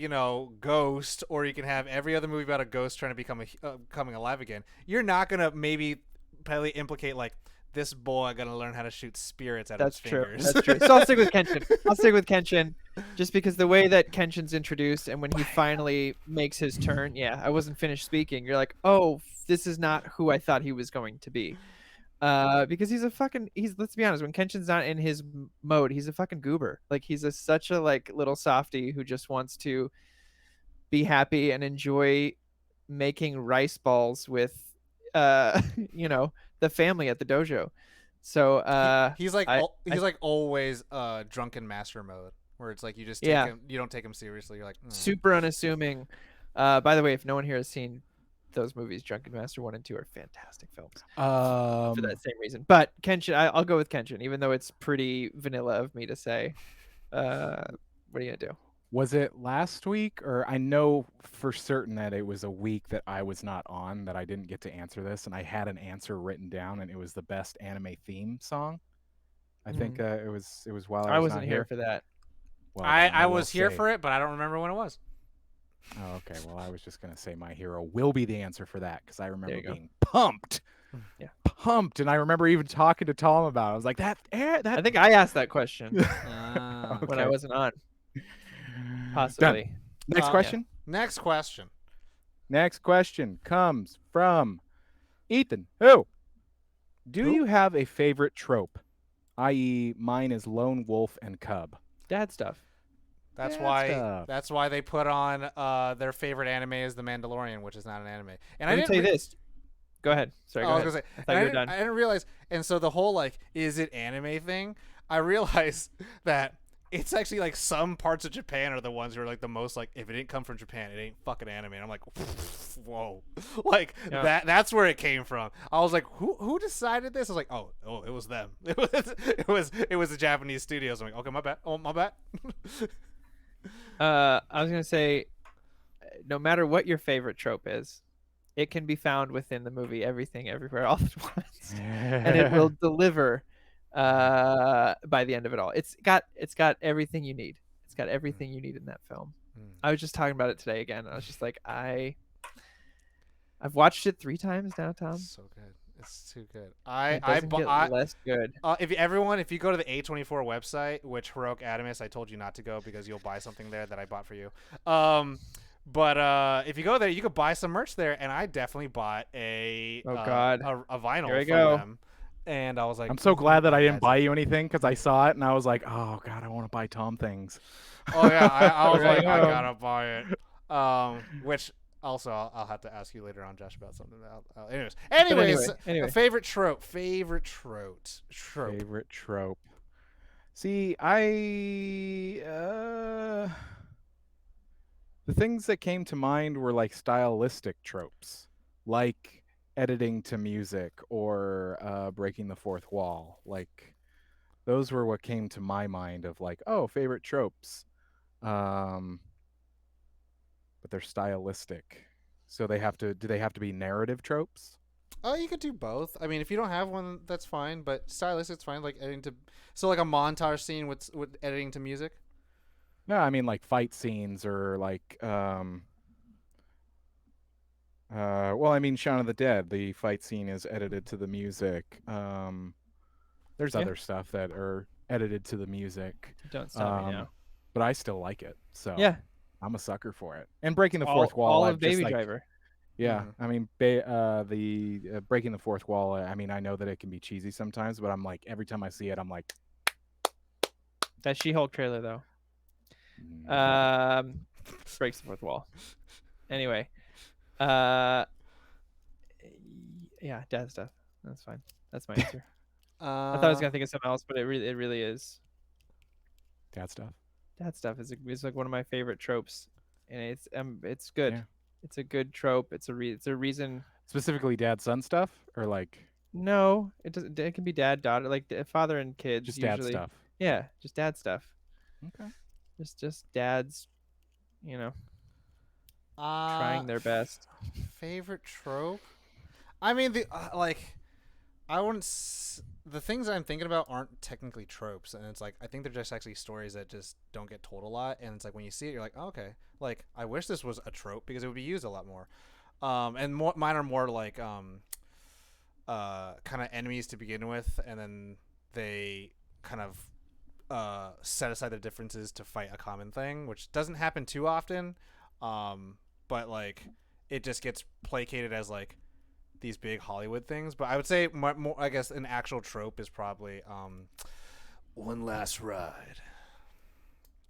Speaker 1: Ghost, or you can have every other movie about a ghost trying to become coming alive again. You're not gonna maybe probably implicate like this boy gonna learn how to shoot spirits out
Speaker 2: That's
Speaker 1: of his
Speaker 2: true.
Speaker 1: fingers.
Speaker 2: That's true. So I'll stick with Kenshin. Just because the way that Kenshin's introduced and when he finally makes his turn, yeah, I wasn't finished speaking. You're like, oh, this is not who I thought he was going to be. Because let's be honest, when Kenshin's not in his mode, he's a fucking goober. Like he's such a like little softy who just wants to be happy and enjoy making rice balls with the family at the dojo. So
Speaker 1: he's like always drunken master mode, where it's like you just take him, you don't take him seriously. You're like
Speaker 2: super unassuming. By the way, if no one here has seen those movies, Drunken Master 1 and 2 are fantastic films for that same reason. But Kenshin, I'll go with Kenshin, even though it's pretty vanilla of me to say. What are you gonna do?
Speaker 3: Was it last week, or I know for certain that it was a week that I was not on, that I didn't get to answer this, and I had an answer written down, and it was the best anime theme song. I think it was while I
Speaker 2: wasn't
Speaker 3: not
Speaker 2: here for that.
Speaker 1: Well, I was here for it, but I don't remember when it was.
Speaker 3: Oh, okay. Well, I was just gonna say My Hero will be the answer for that, because I remember being pumped.
Speaker 2: Yeah,
Speaker 3: pumped, and I remember even talking to Tom about it. I was like, that.
Speaker 2: I think I asked that question when I wasn't on. Possibly.
Speaker 3: Done. Next question.
Speaker 1: Yeah.
Speaker 3: Next question comes from Ethan. Do you have a favorite trope? I.e., mine is lone wolf and cub.
Speaker 2: Dad stuff.
Speaker 1: That's why they put on their favorite anime is The Mandalorian, which is not an anime. And
Speaker 2: Let me tell you this. Go ahead. Sorry, go ahead.
Speaker 1: I was gonna say,
Speaker 2: I thought you were done.
Speaker 1: I didn't realize, and so the whole like, is it anime thing? I realized that it's actually like some parts of Japan are the ones who are like the most like, if it didn't come from Japan, it ain't fucking anime. And I'm like, whoa, like that's where it came from. I was like, who decided this? I was like, oh, it was them. It was the Japanese studios. I'm like, okay, my bad. Oh, my bad.
Speaker 2: I was gonna say, no matter what your favorite trope is, it can be found within the movie Everything Everywhere All at Once, and it will deliver by the end of it all. It's got everything you need. It's got everything you need in that film. I was just talking about it today again. I was just like, I've watched it 3 times now, Tom.
Speaker 1: So good. It's too good.
Speaker 2: Less good.
Speaker 1: If you go to the A24 website, which Heroic Adamus, I told you not to go because you'll buy something there that I bought for you. But if you go there, you could buy some merch there, and I definitely bought a vinyl from them. And I was like,
Speaker 3: I'm so glad that I didn't buy you anything, because I saw it and I was like, oh god, I want to buy Tom things.
Speaker 1: Oh yeah, I was like, I gotta buy it. Which also I'll have to ask you later on, Josh, about something. Anyways,
Speaker 2: anyway.
Speaker 1: Favorite trope.
Speaker 3: See, the things that came to mind were like stylistic tropes, like editing to music or breaking the fourth wall. Like those were what came to my mind of like, oh, favorite tropes. But they're stylistic. So do they have to be narrative tropes?
Speaker 1: Oh, you could do both. I mean, if you don't have one, that's fine. But stylistic's fine. Like editing to, so like a montage scene with editing to music.
Speaker 3: No, I mean like fight scenes or like well, I mean Shaun of the Dead, the fight scene is edited to the music. There's other stuff that are edited to the music.
Speaker 2: Don't stop me now.
Speaker 3: But I still like it. So
Speaker 2: yeah,
Speaker 3: I'm a sucker for it. And breaking the fourth wall,
Speaker 2: all of Baby Driver.
Speaker 3: Yeah, I mean the breaking the fourth wall. I mean, I know that it can be cheesy sometimes, but I'm like every time I see it, I'm like,
Speaker 2: that She-Hulk trailer though. Breaks the fourth wall. Anyway, yeah, dad stuff. That's fine. That's my answer. I thought I was gonna think of something else, but it really is.
Speaker 3: Dad stuff.
Speaker 2: Dad stuff is like one of my favorite tropes, and it's good. Yeah. It's a good trope. It's a reason.
Speaker 3: Specifically, dad son stuff, or like.
Speaker 2: No, it doesn't. It can be dad daughter, like father and kids.
Speaker 3: Just
Speaker 2: usually.
Speaker 3: Dad stuff.
Speaker 2: Yeah, just dad stuff.
Speaker 3: Okay.
Speaker 2: Just dads, trying their best.
Speaker 1: Favorite trope? I mean, the I wouldn't. The things I'm thinking about aren't technically tropes, and it's like I think they're just actually stories that just don't get told a lot. And it's like when you see it, you're like, oh, okay. Like I wish this was a trope because it would be used a lot more. And mine are more like kind of enemies to begin with, and then they kind of set aside their differences to fight a common thing, which doesn't happen too often. But like it just gets placated as like these big Hollywood things. But I would say more I guess an actual trope is probably One Last Ride.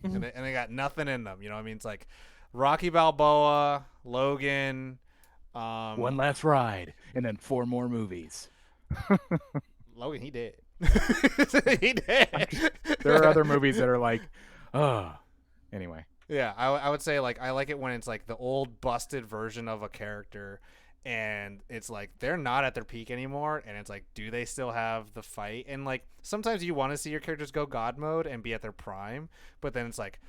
Speaker 1: And they got nothing in them, you know what I mean? It's like Rocky Balboa, Logan,
Speaker 3: One Last Ride, and then 4 more movies.
Speaker 1: Logan, he did. He did.
Speaker 3: There are other movies that are like, anyway.
Speaker 1: Yeah, I would say like I like it when it's like the old busted version of a character, and it's like they're not at their peak anymore, and it's like, do they still have the fight? And like sometimes you want to see your characters go god mode and be at their prime, but then it's like,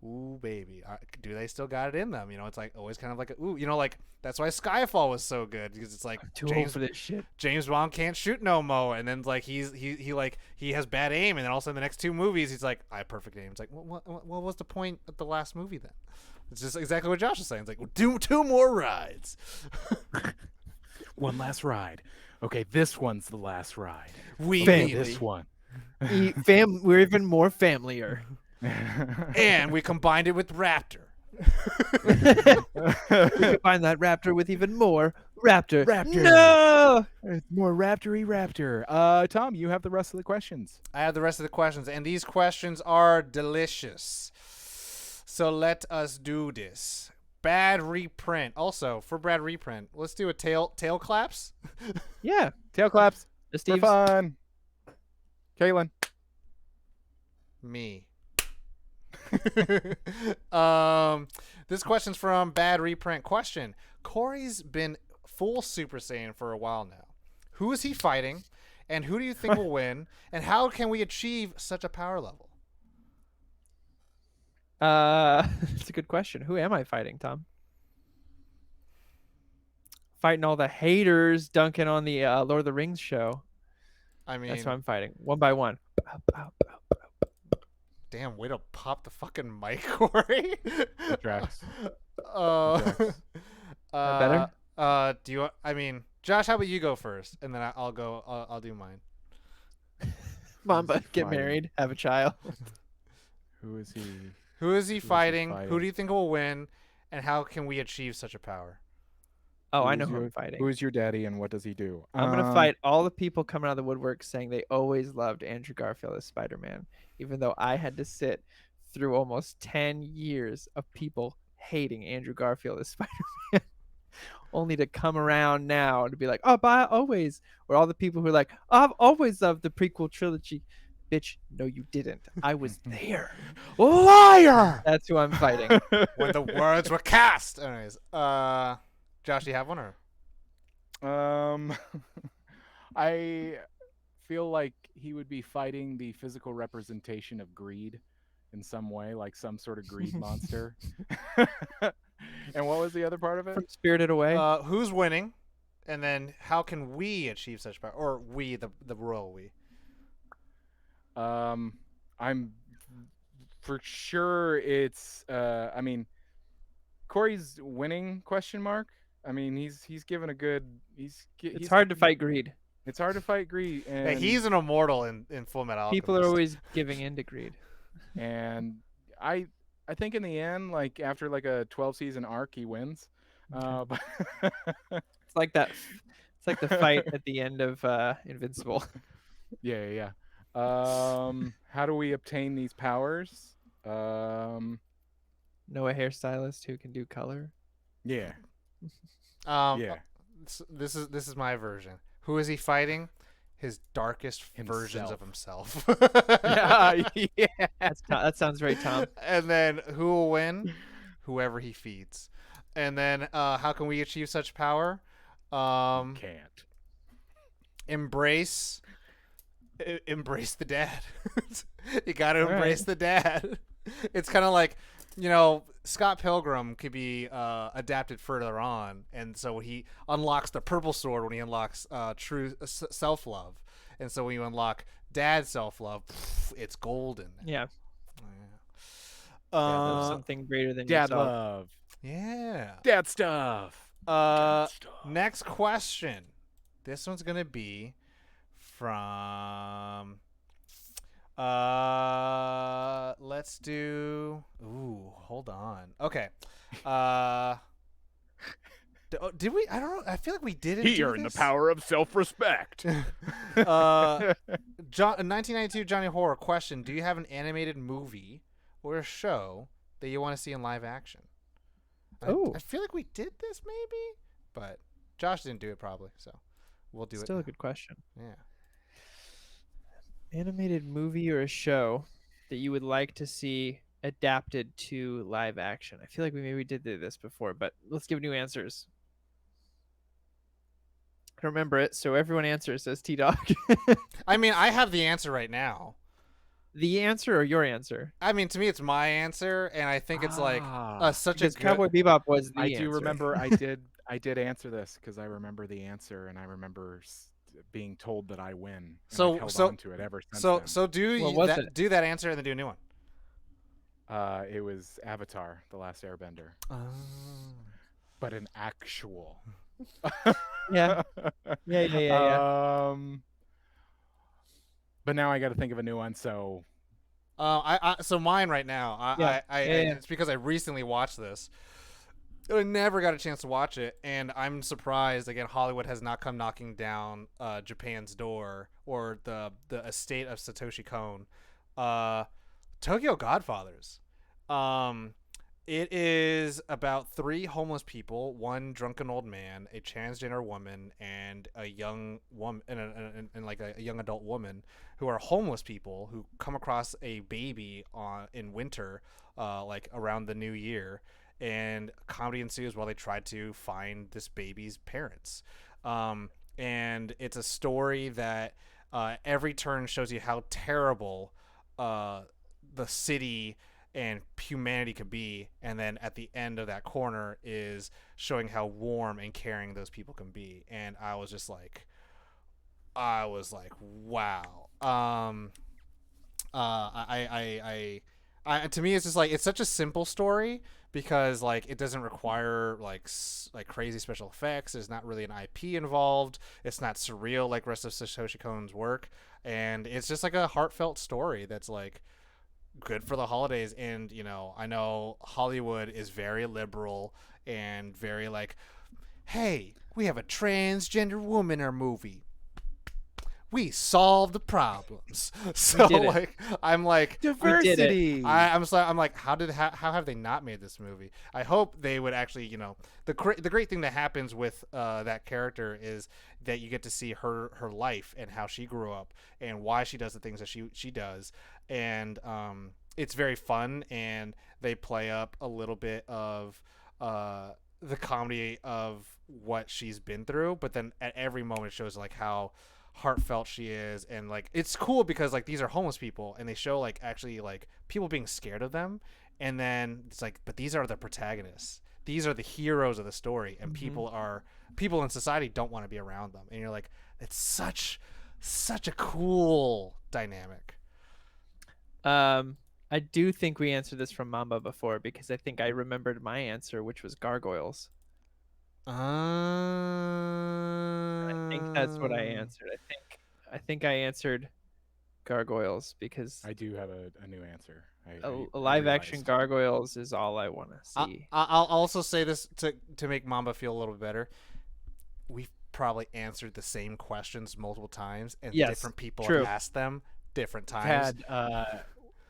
Speaker 1: ooh baby, do they still got it in them? You know, it's like always kind of like ooh, you know, like that's why Skyfall was so good, because it's like
Speaker 2: Too old for this shit.
Speaker 1: James Bond can't shoot no mo, and then like he has bad aim, and then also in the next 2 movies he's like, I have perfect aim. It's like what was the point of the last movie then? It's just exactly what Josh is saying. It's like two more rides.
Speaker 3: One last ride. Okay, this one's the last ride.
Speaker 1: We
Speaker 3: Bang,
Speaker 1: need
Speaker 3: this one.
Speaker 2: We're even more familiar.
Speaker 1: And we combined it with Raptor.
Speaker 2: We combine that raptor with even more raptor.
Speaker 3: Raptor.
Speaker 2: No!
Speaker 3: It's more raptory raptor. Tom, you have the rest of the questions.
Speaker 1: I have the rest of the questions, and these questions are delicious. So let us do this. Bad reprint. Also, for bad reprint, let's do a tail claps.
Speaker 2: Yeah.
Speaker 3: Tail claps.
Speaker 2: The
Speaker 3: For
Speaker 2: Steve's.
Speaker 3: fun. Kaylin.
Speaker 1: Me. This question's from Bad Reprint. Question: Corey's been full Super Saiyan for a while now. Who is he fighting, and who do you think will win, and how can we achieve such a power level?
Speaker 2: It's a good question. Who am I fighting, Tom? Fighting all the haters dunking on the Lord of the Rings show.
Speaker 1: I mean,
Speaker 2: That's who I'm fighting, one by one. Bow, bow, bow, bow.
Speaker 1: damn, way to pop the fucking mic, Corey.
Speaker 3: Good tracks.
Speaker 2: Better?
Speaker 1: Do you? I mean, Josh, how about you go first, and then I'll go. I'll do mine.
Speaker 2: Mamba, get
Speaker 3: Fighting.
Speaker 2: married, have a child.
Speaker 3: Who is he?
Speaker 1: Who is he fighting? Who
Speaker 3: fighting?
Speaker 1: do you think will win, and how can we achieve such a power?
Speaker 2: Oh, I
Speaker 3: Who's
Speaker 2: know who
Speaker 3: your-
Speaker 2: I'm fighting.
Speaker 3: Who is your daddy and what does he do?
Speaker 2: I'm gonna fight all the people coming out of the woodwork saying they always loved Andrew Garfield as Spider-Man, even though I had to sit through almost 10 years of people hating Andrew Garfield as Spider-Man, only to come around now to be like, oh, but I always, or all the people who are like, oh, I've always loved the prequel trilogy. Bitch, no, you didn't. I was there.
Speaker 3: Liar!
Speaker 2: That's who I'm fighting.
Speaker 1: When the words were cast. Anyways, Josh, do you have one or?
Speaker 3: I feel like he would be fighting the physical representation of greed in some way, like some sort of greed monster. And what was the other part of it?
Speaker 2: From Spirited Away.
Speaker 1: Who's winning, and then how can we achieve such power, or we, the royal we?
Speaker 3: I'm for sure it's I mean Corey's winning question mark. I mean he's given a good
Speaker 2: It's hard to fight greed.
Speaker 3: It's hard to fight greed, and
Speaker 1: Hey, he's an immortal in Full Metal Alchemist.
Speaker 2: People are always giving in to greed.
Speaker 3: and I think in the end, like after like a 12 season arc, he wins. But
Speaker 2: It's like that. It's like the fight at the end of Invincible.
Speaker 3: yeah. How do we obtain these powers?
Speaker 2: Know a hairstylist who can do color.
Speaker 3: Yeah.
Speaker 1: Yeah. This is my version. Who is he fighting? His darkest versions of himself.
Speaker 3: Yeah.
Speaker 2: That sounds right, Tom.
Speaker 1: And then who will win? Whoever he feeds. And then how can we achieve such power?
Speaker 3: Can't.
Speaker 1: Embrace the dad. You gotta embrace the dad. It's kind of like, you know, Scott Pilgrim could be adapted further on, and so he unlocks the purple sword when he unlocks true self-love, and so when you unlock dad self-love, it's golden.
Speaker 2: Yeah.
Speaker 1: Yeah.
Speaker 2: Something greater than
Speaker 3: Dad
Speaker 2: yourself.
Speaker 3: love.
Speaker 1: Yeah.
Speaker 3: Dad stuff.
Speaker 1: Next question. This one's gonna be from. Let's do. Ooh, hold on. Okay. Did we? I don't know. I feel like we didn't.
Speaker 3: He
Speaker 1: do
Speaker 3: earned the
Speaker 1: this.
Speaker 3: power of self-respect.
Speaker 1: 1992 Johnny Horror question: do you have an animated movie or a show that you want to see in live action? I feel like we did this maybe, but Josh didn't do it probably, so we'll do it.
Speaker 2: Still
Speaker 1: now.
Speaker 2: a good question.
Speaker 1: Yeah.
Speaker 2: Animated movie or a show that you would like to see adapted to live action. I feel like we maybe did this before, but let's give new answers. I don't remember it, so everyone answers, says T-Dog.
Speaker 1: I mean, I have the answer right now.
Speaker 2: The answer or your answer?
Speaker 1: I mean, to me, it's my answer, and I think it's like such a
Speaker 2: Because
Speaker 1: good.
Speaker 2: Cowboy Bebop was the
Speaker 3: I
Speaker 2: answer.
Speaker 3: do remember. I did answer this because I remember the answer, and I remember being told that I win. And I've held on to it ever since then.
Speaker 1: So do do that answer and then do a new one.
Speaker 3: It was Avatar: The Last Airbender, but an actual.
Speaker 2: Yeah.
Speaker 3: But now I got to think of a new one. So,
Speaker 1: so mine right now. It's because I recently watched this. I never got a chance to watch it, and I'm surprised. Again, Hollywood has not come knocking down Japan's door or the estate of Satoshi Kon. Tokyo Godfathers. It is about 3 homeless people, 1 drunken old man, a transgender woman, and a young woman, and like a young adult woman, who are homeless people who come across a baby in winter, like around the new year, and comedy ensues while they try to find this baby's parents. And it's a story that every turn shows you how terrible the city and humanity could be, and then at the end of that corner is showing how warm and caring those people can be. And I was like, wow. To me, it's just like, it's such a simple story because like it doesn't require like crazy special effects. There's not really an IP involved. It's not surreal like the rest of Satoshi Kon's work, and it's just like a heartfelt story that's like good for the holidays. And I know Hollywood is very liberal and very like, hey, we have a transgender woman in our movie, we solved the problems. So like I'm like,
Speaker 3: diversity.
Speaker 1: I'm like, how have they not made this movie? I hope they would actually, the great thing that happens with that character is that you get to see her life and how she grew up and why she does the things that she does. And it's very fun, and they play up a little bit of the comedy of what she's been through, but then at every moment it shows like how heartfelt she is. And like it's cool because like these are homeless people, and they show like actually like people being scared of them, and then it's like, but these are the protagonists, these are the heroes of the story, and people in society don't want to be around them, and you're like, it's such a cool dynamic.
Speaker 2: I do think we answered this from Mamba before, because I think I remembered my answer, which was Gargoyles. I think that's what I answered. I think I answered Gargoyles because
Speaker 3: I do have a new answer.
Speaker 2: A live action Gargoyles is all I want to see.
Speaker 1: I'll also say this to make Mamba feel a little bit better. We've probably answered the same questions multiple times, and different people have asked them different times.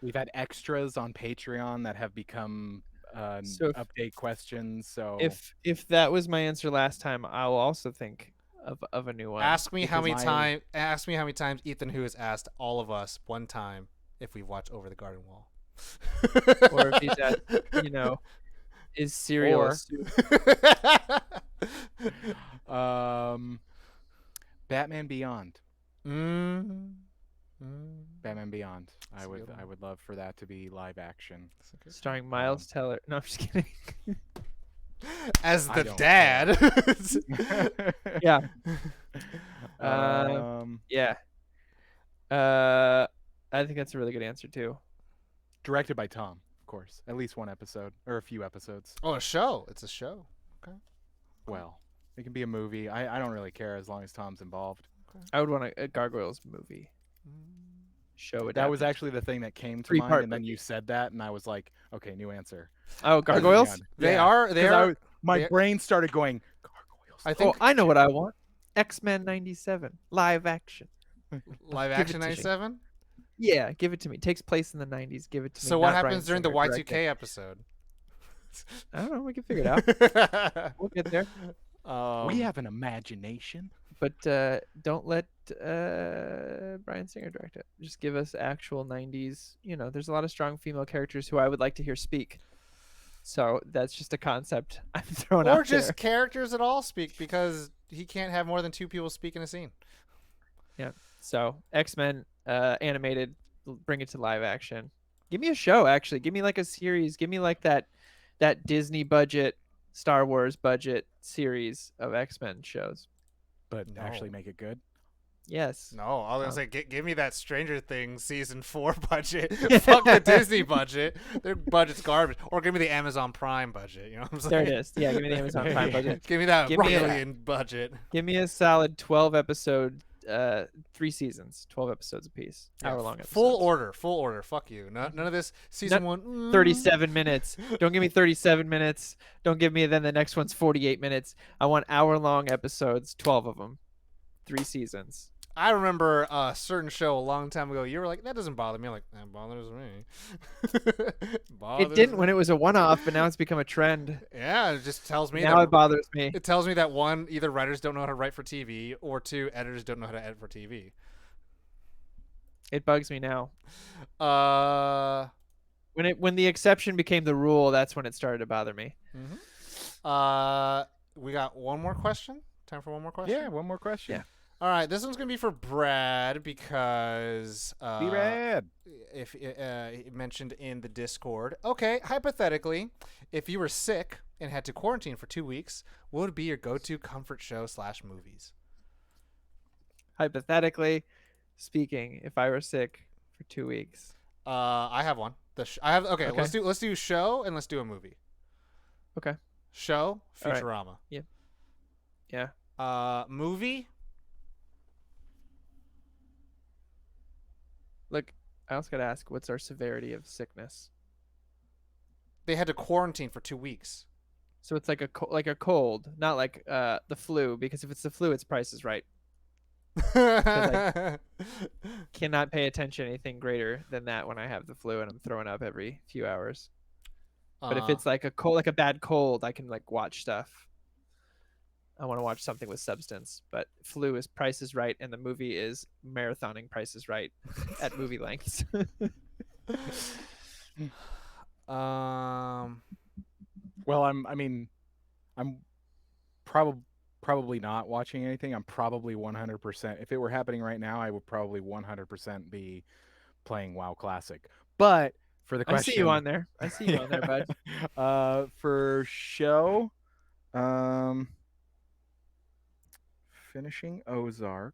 Speaker 3: We've had extras on Patreon that have become update questions. So
Speaker 2: if that was my answer last time, I'll also think of a new one.
Speaker 1: Ask me how many times Ethan Who has asked all of us one time if we've watched Over the Garden Wall.
Speaker 2: Or if he's at, is cereal
Speaker 3: Batman Beyond. Batman Beyond. I would love for that to be live action,
Speaker 2: starring Miles Teller. No, I'm just kidding.
Speaker 1: As the dad.
Speaker 2: Yeah. Yeah. I think that's a really good answer too.
Speaker 3: Directed by Tom, of course. At least one episode or a few episodes.
Speaker 1: Oh, a show. It's a show. Okay.
Speaker 3: Well, It can be a movie. I don't really care as long as Tom's involved.
Speaker 2: I would want a Gargoyles movie show.
Speaker 3: That was actually the thing that came to mind,
Speaker 2: Three-part
Speaker 3: and then
Speaker 2: movie.
Speaker 3: you said that, and I was like, okay, new answer.
Speaker 2: Oh, Gargoyles.
Speaker 3: Man.
Speaker 1: They
Speaker 3: Yeah.
Speaker 1: are. They
Speaker 3: 'Cause
Speaker 1: are.
Speaker 3: my
Speaker 1: they-
Speaker 3: brain started going Gargoyles.
Speaker 1: I think
Speaker 2: I know what I want. X-Men '97 live action.
Speaker 1: live
Speaker 2: give it
Speaker 1: action
Speaker 2: to me.
Speaker 1: '97.
Speaker 2: Yeah, give it to me. It takes place in the '90s. Give it to me.
Speaker 1: So what
Speaker 2: not
Speaker 1: happens during
Speaker 2: Bryan
Speaker 1: the
Speaker 2: Singer
Speaker 1: Y2K
Speaker 2: directing.
Speaker 1: episode?
Speaker 2: I don't know. We can figure it out. We'll get there.
Speaker 3: We have an imagination.
Speaker 2: But don't let Bryan Singer direct it. Just give us actual '90s. You know, there's a lot of strong female characters who I would like to hear speak. So that's just a concept I'm throwing out
Speaker 1: or just
Speaker 2: there.
Speaker 1: characters at all speak, because he can't have more than 2 people speak in a scene.
Speaker 2: Yeah. So X-Men animated, bring it to live action. Give me a show, actually. Give me like a series. Give me like that Disney budget, Star Wars budget series of X-Men shows.
Speaker 3: But
Speaker 1: No.
Speaker 3: actually make it good.
Speaker 2: Yes.
Speaker 1: No, I was gonna
Speaker 2: Oh.
Speaker 1: say, give me that Stranger Things season 4 budget. Fuck the Disney budget. Their budget's garbage. Or give me the Amazon Prime budget. You know what I'm saying?
Speaker 2: There it is. Yeah, give me the Amazon Prime budget.
Speaker 1: Give me that
Speaker 2: Give me a-
Speaker 1: billion budget.
Speaker 2: Give me a solid 12 episode, 3 seasons, 12 episodes apiece,
Speaker 1: Yeah,
Speaker 2: hour long episodes.
Speaker 1: Full order. Fuck you. None of this season
Speaker 2: Not
Speaker 1: 1.
Speaker 2: 37 minutes. Don't give me 37 minutes. Don't give me then the next one's 48 minutes. I want hour long episodes, 12 of them, 3 seasons.
Speaker 1: I remember a certain show a long time ago. You were like, that doesn't bother me. I'm like, that bothers me.
Speaker 2: It didn't when it was a one-off, but now it's become a trend.
Speaker 1: Yeah, it just tells me
Speaker 2: Now
Speaker 1: that
Speaker 2: it bothers me.
Speaker 1: it tells me that 1, either writers don't know how to write for TV, or 2, editors don't know how to edit for TV.
Speaker 2: It bugs me now.
Speaker 1: Uh,
Speaker 2: When the exception became the rule, that's when it started to bother me.
Speaker 1: we got one more question. Time for one more question.
Speaker 3: Yeah, one more question.
Speaker 2: Yeah.
Speaker 1: All right, this one's gonna be for Brad because
Speaker 3: Be rad.
Speaker 1: if he mentioned in the Discord. Okay, hypothetically, if you were sick and had to quarantine for 2 weeks, what would be your go-to comfort show / movies?
Speaker 2: Hypothetically speaking, if I were sick for 2 weeks.
Speaker 1: I have one. I have. Okay,
Speaker 2: Okay.
Speaker 1: let's do show and let's do a movie.
Speaker 2: Okay.
Speaker 1: Show,
Speaker 2: All right.
Speaker 1: Futurama.
Speaker 2: Yeah.
Speaker 1: Movie.
Speaker 2: Look, I also got to ask, what's our severity of sickness?
Speaker 1: They had to quarantine for 2 weeks.
Speaker 2: So it's like a cold, not like the flu, because if it's the flu, it's Price is Right. Cannot pay attention to anything greater than that when I have the flu and I'm throwing up every few hours. But if it's like a cold, like a bad cold, I can like watch stuff. I want to watch something with substance. But flu is Price is Right, and the movie is marathoning Price is Right at movie lengths.
Speaker 3: Well, I'm probably not watching anything. I'm probably 100%. If it were happening right now, I would probably 100% be playing WoW Classic. But for the
Speaker 2: I
Speaker 3: question,
Speaker 2: see you on there. I see you on there, bud.
Speaker 3: for show, finishing Ozark.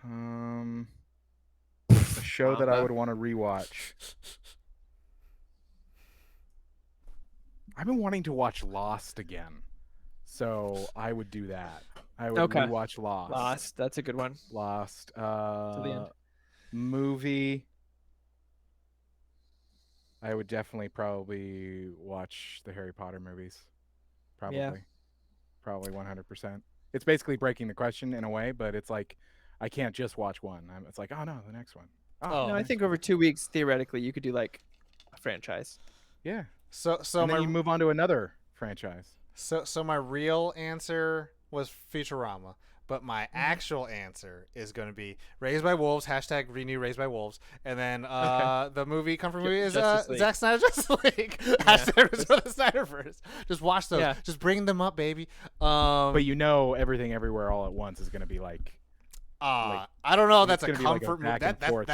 Speaker 3: A show that I
Speaker 2: Mamba.
Speaker 3: would want to rewatch. I've been wanting to watch Lost again, so I would do that. I would
Speaker 2: Okay.
Speaker 3: rewatch Lost.
Speaker 2: Lost. That's a good one.
Speaker 3: Lost.
Speaker 2: the end.
Speaker 3: Movie. I would definitely probably watch the Harry Potter movies. Probably.
Speaker 2: Yeah.
Speaker 3: Probably 100%. It's basically breaking the question in a way, but it's like I can't just watch one. It's like, oh no, the next one.
Speaker 1: Oh,
Speaker 2: No, I
Speaker 3: next
Speaker 2: think
Speaker 3: one.
Speaker 2: over 2 weeks, theoretically, you could do like a franchise.
Speaker 3: Yeah.
Speaker 1: so
Speaker 3: And then you move on to another franchise.
Speaker 1: So my real answer was Futurama, but my actual answer is going to be Raised by Wolves, # renew Raised by Wolves, and then the movie comfort movie is
Speaker 2: Justice League.
Speaker 1: Zack Snyder's Justice League, # restore the Snyderverse. Just watch those.
Speaker 2: Yeah.
Speaker 1: Just bring them up, baby.
Speaker 3: But you know, Everything Everywhere All at Once is going to be like,
Speaker 1: I don't know. That's
Speaker 3: it's
Speaker 1: a
Speaker 3: gonna be like a
Speaker 1: comfort movie.
Speaker 3: back and forth,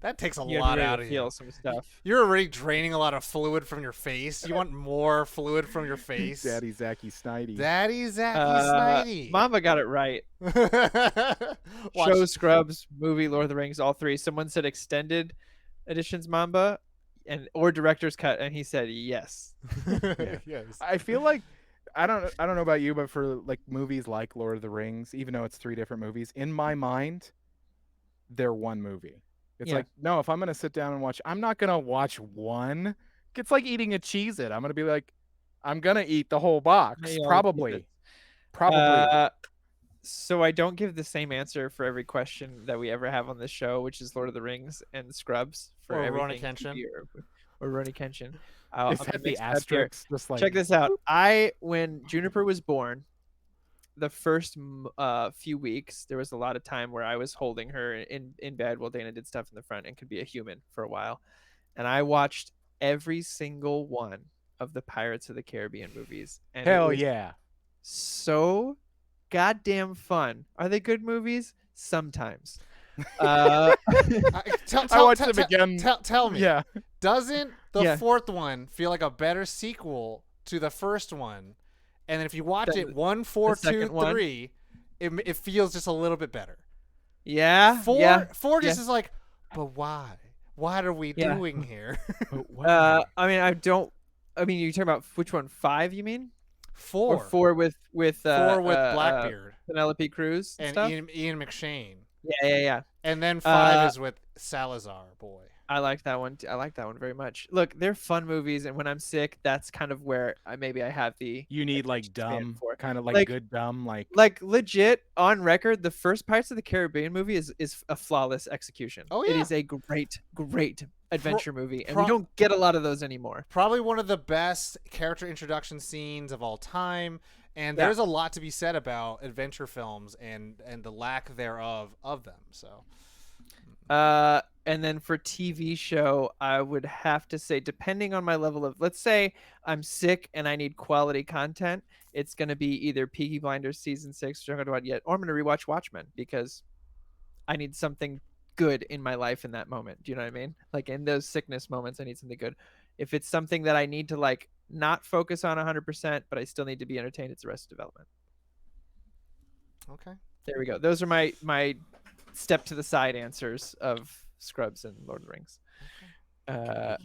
Speaker 1: That takes a
Speaker 2: You
Speaker 1: lot
Speaker 2: have to
Speaker 1: out
Speaker 2: really
Speaker 1: of you.
Speaker 2: feel some stuff.
Speaker 1: You're already draining a lot of fluid from your face. You want more fluid from your face.
Speaker 3: Daddy Zacky Snidey.
Speaker 1: Daddy Zacky Snidey.
Speaker 2: Mamba got it right.
Speaker 1: Watch-
Speaker 2: Show, Scrubs, movie, Lord of the Rings, all 3. Someone said extended editions Mamba, or director's cut, and he said yes.
Speaker 1: Yes.
Speaker 3: I feel like I don't know about you, but for like movies like Lord of the Rings, even though it's 3 different movies, in my mind, they're one movie. It's
Speaker 2: Yeah.
Speaker 3: like, no, if I'm gonna sit down and watch, I'm not gonna watch one. It's like eating a Cheez-It. I'm gonna be like, I'm gonna eat the whole box.
Speaker 2: Hey, all the pieces.
Speaker 3: Probably.
Speaker 2: So I don't give the same answer for every question that we ever have on this show, which is Lord of the Rings and Scrubs for
Speaker 1: Or Rurouni
Speaker 2: everything
Speaker 1: Kenshin.
Speaker 2: TV or Rurouni Kenshin.
Speaker 3: Is
Speaker 2: I'm
Speaker 3: that the
Speaker 2: mixed up here.
Speaker 3: asterisk? Just like
Speaker 2: Check this out. When Juniper was born, the first few weeks, there was a lot of time where I was holding her in bed while Dana did stuff in the front and could be a human for a while. And I watched every single one of the Pirates of the Caribbean movies. And
Speaker 3: hell
Speaker 2: it was
Speaker 3: yeah.
Speaker 2: so goddamn fun. Are they good movies? Sometimes.
Speaker 3: I watched them again.
Speaker 1: Tell me.
Speaker 3: Yeah.
Speaker 1: Doesn't the
Speaker 2: Yeah.
Speaker 1: fourth one feel like a better sequel to the first one? And then if you watch it 1, 4, 2,
Speaker 2: second one?
Speaker 1: 3, it feels just a little bit better.
Speaker 2: Yeah.
Speaker 1: Four
Speaker 2: yeah.
Speaker 1: just is like, but why? What are we doing here?
Speaker 2: I mean, you're talking about which one? 5, you mean?
Speaker 1: 4.
Speaker 2: Or 4 with
Speaker 1: 4 with Blackbeard
Speaker 2: Penelope Cruz
Speaker 1: and
Speaker 2: stuff?
Speaker 1: Ian McShane.
Speaker 2: Yeah.
Speaker 1: And then 5 is with Salazar, boy.
Speaker 2: I like that one. I like that one very much. Look, they're fun movies, and when I'm sick, that's kind of where I have the.
Speaker 3: You need like
Speaker 2: attention span
Speaker 3: dumb,
Speaker 2: for.
Speaker 3: kind of like good dumb, like
Speaker 2: legit on record. The first Pirates of the Caribbean movie is a flawless execution.
Speaker 1: Oh, yeah.
Speaker 2: It is a great adventure movie, and we don't get a lot of those anymore.
Speaker 1: Probably one of the best character introduction scenes of all time. And there's a lot to be said about adventure films and the lack thereof of them. So,
Speaker 2: and then for TV show, I would have to say, depending on my level of, let's say I'm sick and I need quality content, it's going to be either Peaky Blinders season 6, which I haven't watched yet, or I'm going to rewatch Watchmen because I need something good in my life in that moment. Do you know what I mean? Like in those sickness moments, I need something good. If it's something that I need to like not focus on 100%, but I still need to be entertained, it's Arrested Development.
Speaker 1: okay.
Speaker 2: There we go. Those are my step to the side answers of Scrubs and Lord of the Rings.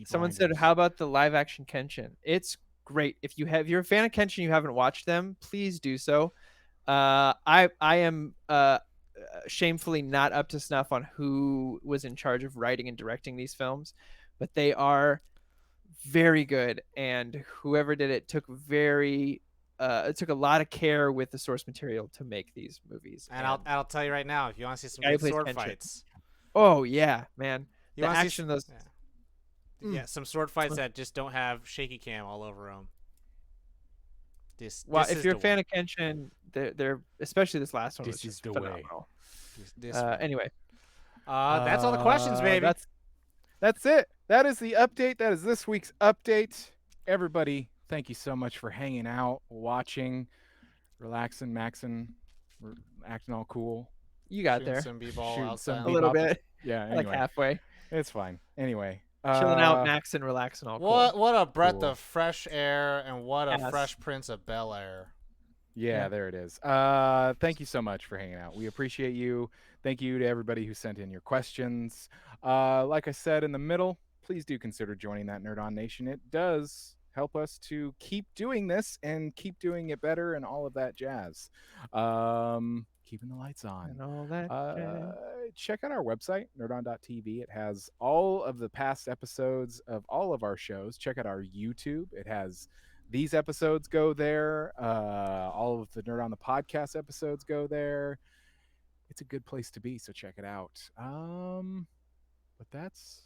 Speaker 2: Someone said, how about the live action Kenshin? It's great. If you're a fan of Kenshin, you haven't watched them, please do so. I am shamefully not up to snuff on who was in charge of writing and directing these films, but they are very good, and whoever did it took it took a lot of care with the source material to make these movies.
Speaker 1: And I'll tell you right now, if you want to see some
Speaker 2: Guy who
Speaker 1: good
Speaker 2: plays
Speaker 1: sword
Speaker 2: Kenshin.
Speaker 1: fights,
Speaker 2: oh yeah, man,
Speaker 1: you
Speaker 2: the
Speaker 1: wanna see
Speaker 2: action of those.
Speaker 1: yeah, some sword fights that just don't have shaky cam all over them.
Speaker 2: Well, if you're a fan of Kenshin, they're especially this last one.
Speaker 3: This
Speaker 2: was
Speaker 3: is
Speaker 2: just
Speaker 3: the
Speaker 2: phenomenal.
Speaker 3: way.
Speaker 2: Anyway,
Speaker 1: that's all the questions, baby.
Speaker 3: That's it. That is the update. That is this week's update. Everybody, thank you so much for hanging out, watching, relaxing, maxing, acting all cool.
Speaker 2: You got
Speaker 1: Shooting
Speaker 2: there.
Speaker 1: some b-ball
Speaker 3: Shooting
Speaker 1: outside.
Speaker 3: some
Speaker 2: A little
Speaker 3: Bebop.
Speaker 2: bit.
Speaker 3: Yeah,
Speaker 2: Like
Speaker 3: anyway.
Speaker 2: halfway.
Speaker 3: It's fine. Anyway.
Speaker 2: Chilling out, maxing, relaxing, all cool.
Speaker 1: What a breath
Speaker 3: Cool.
Speaker 1: of fresh air, and what a
Speaker 2: Yes.
Speaker 1: Fresh Prince of Bel-Air.
Speaker 3: Yeah,
Speaker 2: Yeah.
Speaker 3: there it is. Thank you so much for hanging out. We appreciate you. Thank you to everybody who sent in your questions. Like I said in the middle, please do consider joining that Nerd On Nation. It does help us to keep doing this and keep doing it better and all of that jazz. Keeping the lights on.
Speaker 2: And all that.
Speaker 3: Check out our website, nerdon.tv. It has all of the past episodes of all of our shows. Check out our YouTube. It has these episodes go there. All of the Nerd on the Podcast episodes go there. It's a good place to be, so check it out. But that's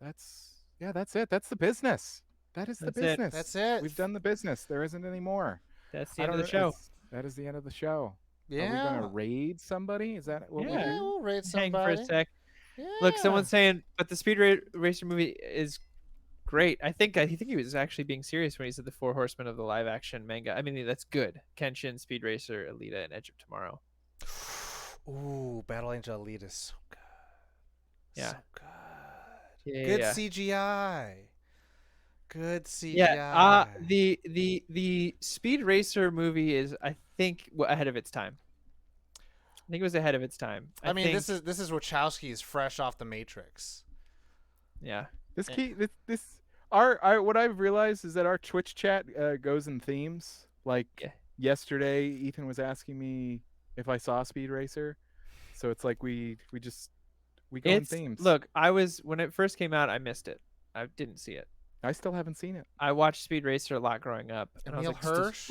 Speaker 3: it. That's the business. That is the
Speaker 2: That's it.
Speaker 3: business.
Speaker 1: That's it.
Speaker 3: We've done the business. There isn't any more.
Speaker 2: That's the end of the show.
Speaker 3: That is the end of the show.
Speaker 1: Yeah.
Speaker 3: Are we gonna raid somebody? Is that what we
Speaker 1: Yeah,
Speaker 3: do?
Speaker 1: we'll rate
Speaker 2: Hang
Speaker 1: somebody.
Speaker 2: for a sec.
Speaker 1: Yeah.
Speaker 2: Look, someone's saying, but the Speed Racer movie is great. I think he was actually being serious when he said the 4 Horsemen of the live action manga. I mean, that's good. Kenshin, Speed Racer, Alita, and Edge of Tomorrow.
Speaker 1: Ooh, Battle Angel Elite is so good.
Speaker 2: Yeah.
Speaker 1: So good.
Speaker 2: Yeah,
Speaker 1: Good
Speaker 2: yeah.
Speaker 1: CGI. Good CGI.
Speaker 2: Yeah. The Speed Racer movie is, I think, ahead of its time. I think it was ahead of its time.
Speaker 1: I mean,
Speaker 2: think,
Speaker 1: this is Wachowski is fresh off the Matrix.
Speaker 2: Yeah.
Speaker 3: What I've realized is that our Twitch chat goes in themes. Like
Speaker 2: Yeah.
Speaker 3: yesterday, Ethan was asking me if I saw Speed Racer, so it's like we go in themes.
Speaker 2: Look, when it first came out, I missed it. I didn't see it.
Speaker 3: I still haven't seen it.
Speaker 2: I watched Speed Racer a lot growing up, and I was
Speaker 1: Emil
Speaker 2: like,
Speaker 1: Hirsch.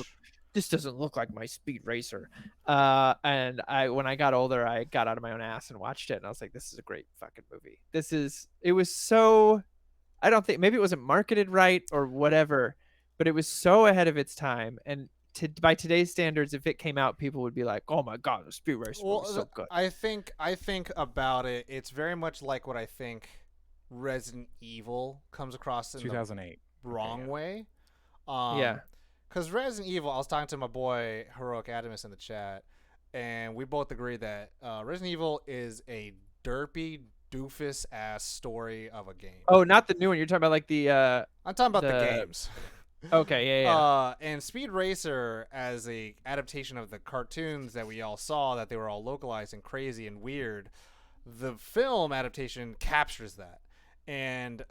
Speaker 2: this doesn't look like my Speed Racer. And when I got older, I got out of my own ass and watched it, and I was like, this is a great fucking movie. It was so, I don't think, maybe it wasn't marketed right or whatever, but it was so ahead of its time. And by today's standards, if it came out, people would be like, oh my God, the Speed Racer movie is so good.
Speaker 1: I think about it. It's very much like what I think Resident Evil comes across in
Speaker 3: 2008.
Speaker 1: the wrong way.
Speaker 2: Yeah.
Speaker 1: Because Resident Evil, I was talking to my boy Heroic Adamus in the chat, and we both agree that Resident Evil is a derpy, doofus ass story of a game.
Speaker 2: Oh, not the new one. You're talking about like the.
Speaker 1: I'm talking about the games.
Speaker 2: Okay, yeah.
Speaker 1: And Speed Racer, as a adaptation of the cartoons that we all saw, that they were all localized and crazy and weird, the film adaptation captures that. And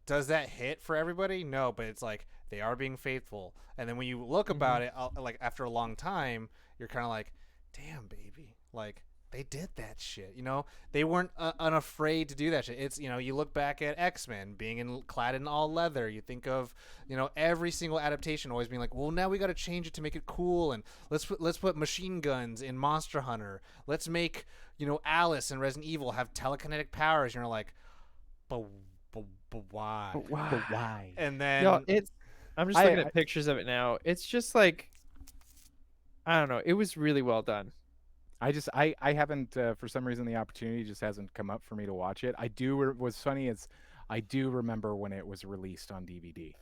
Speaker 1: does that hit for everybody? No, but it's like they are being faithful. And then when you look about it, like after a long time, you're kind of like, damn, baby, like they did that shit. You know, they weren't unafraid to do that shit. It's, you know, you look back at X-Men being clad in all leather. You think of, you know, every single adaptation always being like, well, now we got to change it to make it cool, and let's put machine guns in Monster Hunter. Let's make, you know, Alice and Resident Evil have telekinetic powers. And you're like, but why?
Speaker 3: But why?
Speaker 1: And then
Speaker 2: I'm just looking at pictures of it now. It's just like, I don't know. It was really well done.
Speaker 3: I haven't for some reason the opportunity just hasn't come up for me to watch it. What's funny is I do remember when it was released on DVD,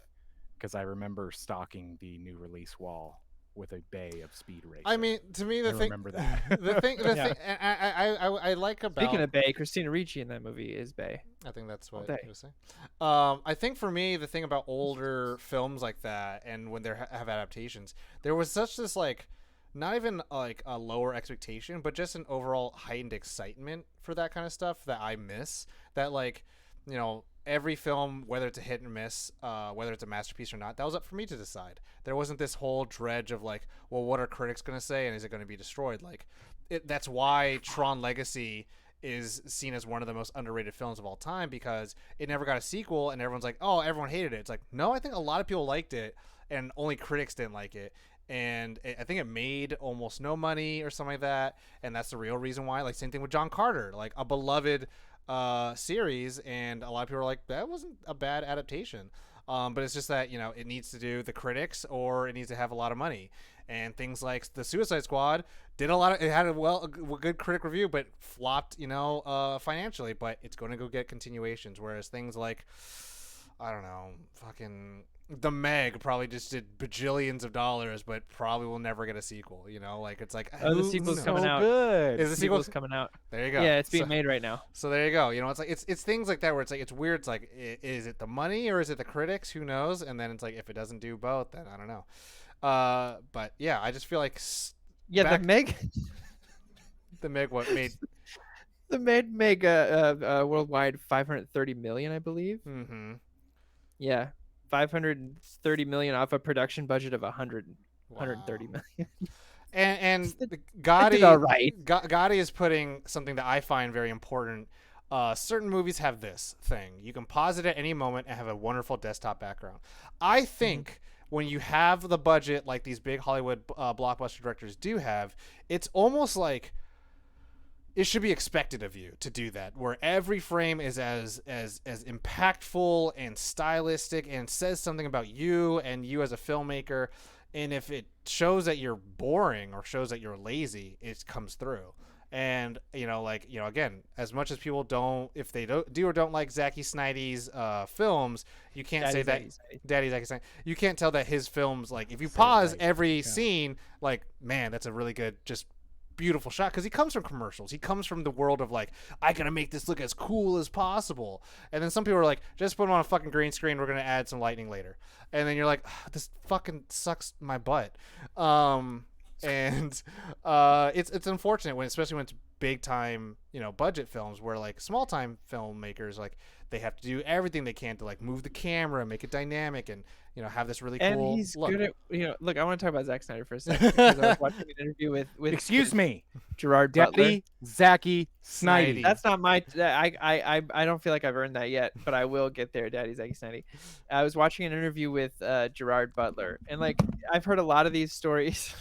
Speaker 3: because I remember stalking the new release wall with a bay of Speed Racer.
Speaker 1: I mean, to me, the thing,
Speaker 3: remember that.
Speaker 1: the thing, I like about.
Speaker 2: Speaking of Bay, Christina Ricci in that movie is Bay.
Speaker 1: I think that's what
Speaker 2: All
Speaker 1: he was saying. I think for me, the thing about older films like that, and when they have adaptations, there was such this like, not even like a lower expectation, but just an overall heightened excitement for that kind of stuff that I miss. That, like, you know, every film, whether it's a hit and miss, whether it's a masterpiece or not, that was up for me to decide. There wasn't this whole dredge of like, well, what are critics going to say, and is it going to be destroyed? Like, that's why Tron Legacy is seen as one of the most underrated films of all time, because it never got a sequel, and everyone's like, oh, everyone hated it. It's like, no, I think a lot of people liked it, and only critics didn't like it. And I think it made almost no money or something like that, and that's the real reason why. Like, same thing with John Carter, like a beloved series, and a lot of people are like, that wasn't a bad adaptation. But it's just that, you know, it needs to do the critics, or it needs to have a lot of money. And things like the Suicide Squad did a lot of, it had a good critic review, but flopped, you know, financially. But it's going to go get continuations. Whereas things like, I don't know, fucking The Meg probably just did bajillions of dollars, but probably will never get a sequel. You know, like, it's like,
Speaker 2: the sequel's coming out.
Speaker 3: Good.
Speaker 1: Is the
Speaker 2: sequel's coming out?
Speaker 1: There you go.
Speaker 2: Yeah, it's being made right now.
Speaker 1: So there you go. You know, it's like it's things like that where it's like, it's weird. It's like, is it the money or is it the critics? Who knows? And then it's like, if it doesn't do both, then I don't know. But yeah, I just feel like
Speaker 2: the Meg.
Speaker 1: The Meg what made
Speaker 2: the Meg worldwide 530 million, I believe.
Speaker 1: Mm-hmm.
Speaker 2: Yeah, 530 million off a production budget of 130 million.
Speaker 1: And
Speaker 2: Gotti, all right.
Speaker 1: Gotti is putting something that I find very important. Certain movies have this thing. You can pause it at any moment and have a wonderful desktop background. I think when you have the budget like these big Hollywood blockbuster directors do have, it's almost like it should be expected of you to do that, where every frame is as impactful and stylistic and says something about you and you as a filmmaker. And if it shows that you're boring or shows that you're lazy, it comes through. And, you know, like, you know, again, as much as people don't, if they do or don't like Zack Snyder's films, you can't say that Daddy Zack Snyder. You can't tell that his films, like, if you pause every scene, like, man, that's a really good, just beautiful shot, because he comes from commercials. He comes from the world of like, I gotta make this look as cool as possible. And then some people are like, just put him on a fucking green screen, we're gonna add some lightning later. And then you're like, this fucking sucks my butt. And it's unfortunate when, especially when it's big time, budget films where like small time filmmakers, like they have to do everything they can to like move the camera, make it dynamic, and have this really
Speaker 2: And
Speaker 1: cool
Speaker 2: he's
Speaker 1: look.
Speaker 2: good at look. I want to talk about Zack Snyder for a second because I was watching an interview with
Speaker 3: Excuse me,
Speaker 2: Gerard Butler.
Speaker 3: Daddy Zacky Snyder.
Speaker 2: That's not my. I don't feel like I've earned that yet, but I will get there, Daddy Zacky Snyder. I was watching an interview with Gerard Butler, and like I've heard a lot of these stories.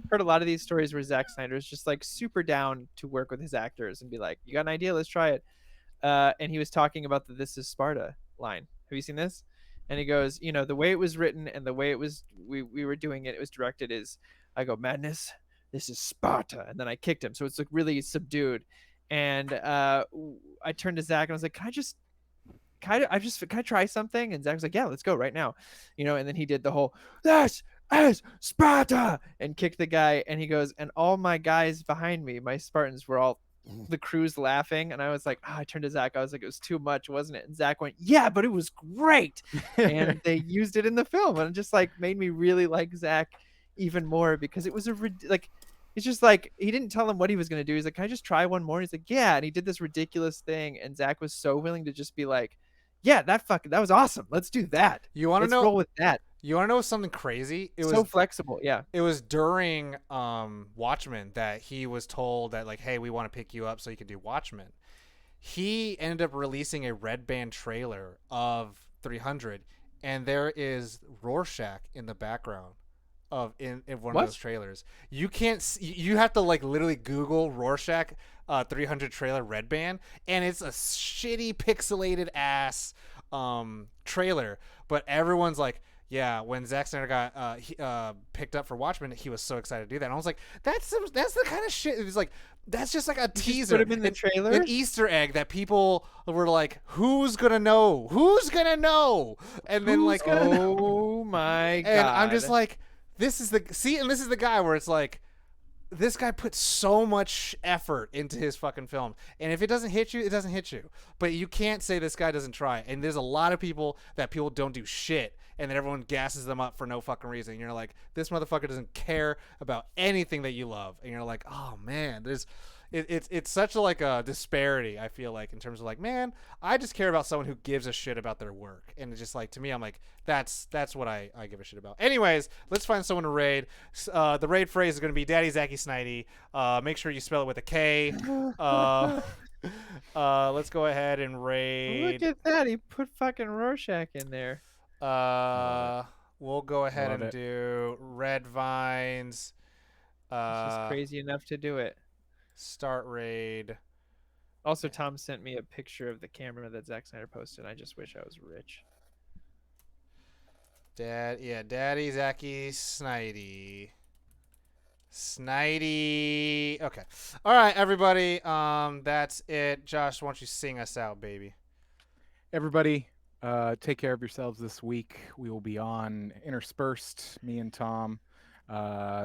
Speaker 2: Where Zack Snyder is just like super down to work with his actors and be like, "You got an idea? Let's try it." And he was talking about the "This is Sparta" line. Have you seen this? And he goes, the way it was written and the way it was, we were doing it, it was directed is, I go, "Madness, this is Sparta." And then I kicked him. So it's like really subdued. And I turned to Zach and I was like, can I try something? And Zach was like, "Yeah, let's go right now." And then he did the whole, "This is Sparta," and kicked the guy. And he goes, "And all my guys behind me, my Spartans, were all the crew's laughing." And I was like, I turned to Zach. I was like, "It was too much, wasn't it?" And Zach went, "Yeah, but it was great." And they used it in the film, and it just like made me really like Zach even more because it was it's just like he didn't tell him what he was gonna do. He's like, "Can I just try one more?" And he's like, "Yeah." And he did this ridiculous thing, and Zach was so willing to just be like, "Yeah, that was awesome. Let's do that.
Speaker 1: You want to
Speaker 2: Let's
Speaker 1: know?
Speaker 2: roll with that."
Speaker 1: You want to know something crazy? It
Speaker 2: So
Speaker 1: was
Speaker 2: flexible. Yeah.
Speaker 1: It was during Watchmen that he was told that like, "Hey, we want to pick you up so you can do Watchmen." He ended up releasing a red band trailer of 300, and there is Rorschach in the background in one of those trailers. You can't see, you have to like literally Google Rorschach 300 trailer red band, and it's a shitty pixelated ass trailer, but everyone's like, yeah, when Zack Snyder got picked up for Watchmen, he was so excited to do that. And I was like, that's the kind of shit. It was like, that's just like a teaser.
Speaker 2: Put him in the trailer.
Speaker 1: An Easter egg that people were like, who's gonna know? Who's gonna know? And then like,
Speaker 2: oh my god.
Speaker 1: And I'm just like, this is the guy where it's like, this guy put so much effort into his fucking film, and if it doesn't hit you, it doesn't hit you. But you can't say this guy doesn't try. And there's a lot of people don't do shit, and then everyone gasses them up for no fucking reason. And you're like, this motherfucker doesn't care about anything that you love, and you're like, oh man, it's such a disparity. I feel like in terms of like, man, I just care about someone who gives a shit about their work, and it's just like, to me, I'm like, that's what I give a shit about. Anyways, let's find someone to raid. The raid phrase is going to be Daddy Zacky Snidey. Make sure you spell it with a K. Let's go ahead and raid.
Speaker 2: Look at that, he put fucking Rorschach in there.
Speaker 1: We'll go ahead and do Red Vines.
Speaker 2: It's just crazy enough to do it.
Speaker 1: Start raid.
Speaker 2: Also, Tom sent me a picture of the camera that Zack Snyder posted. I just wish I was rich.
Speaker 1: Daddy Zacky Snidey. Okay. All right, everybody. That's it. Josh, why don't you sing us out, baby?
Speaker 3: Everybody, take care of yourselves this week. We will be on interspersed, me and Tom,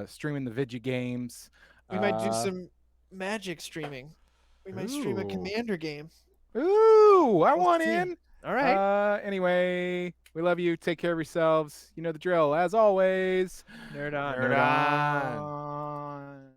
Speaker 3: streaming the video games.
Speaker 2: We might do some Magic streaming. We might stream a Commander game.
Speaker 3: Ooh, I want in.
Speaker 2: All right.
Speaker 3: Anyway, we love you. Take care of yourselves. You know the drill. As always,
Speaker 2: Nerd on.
Speaker 1: Nerd on.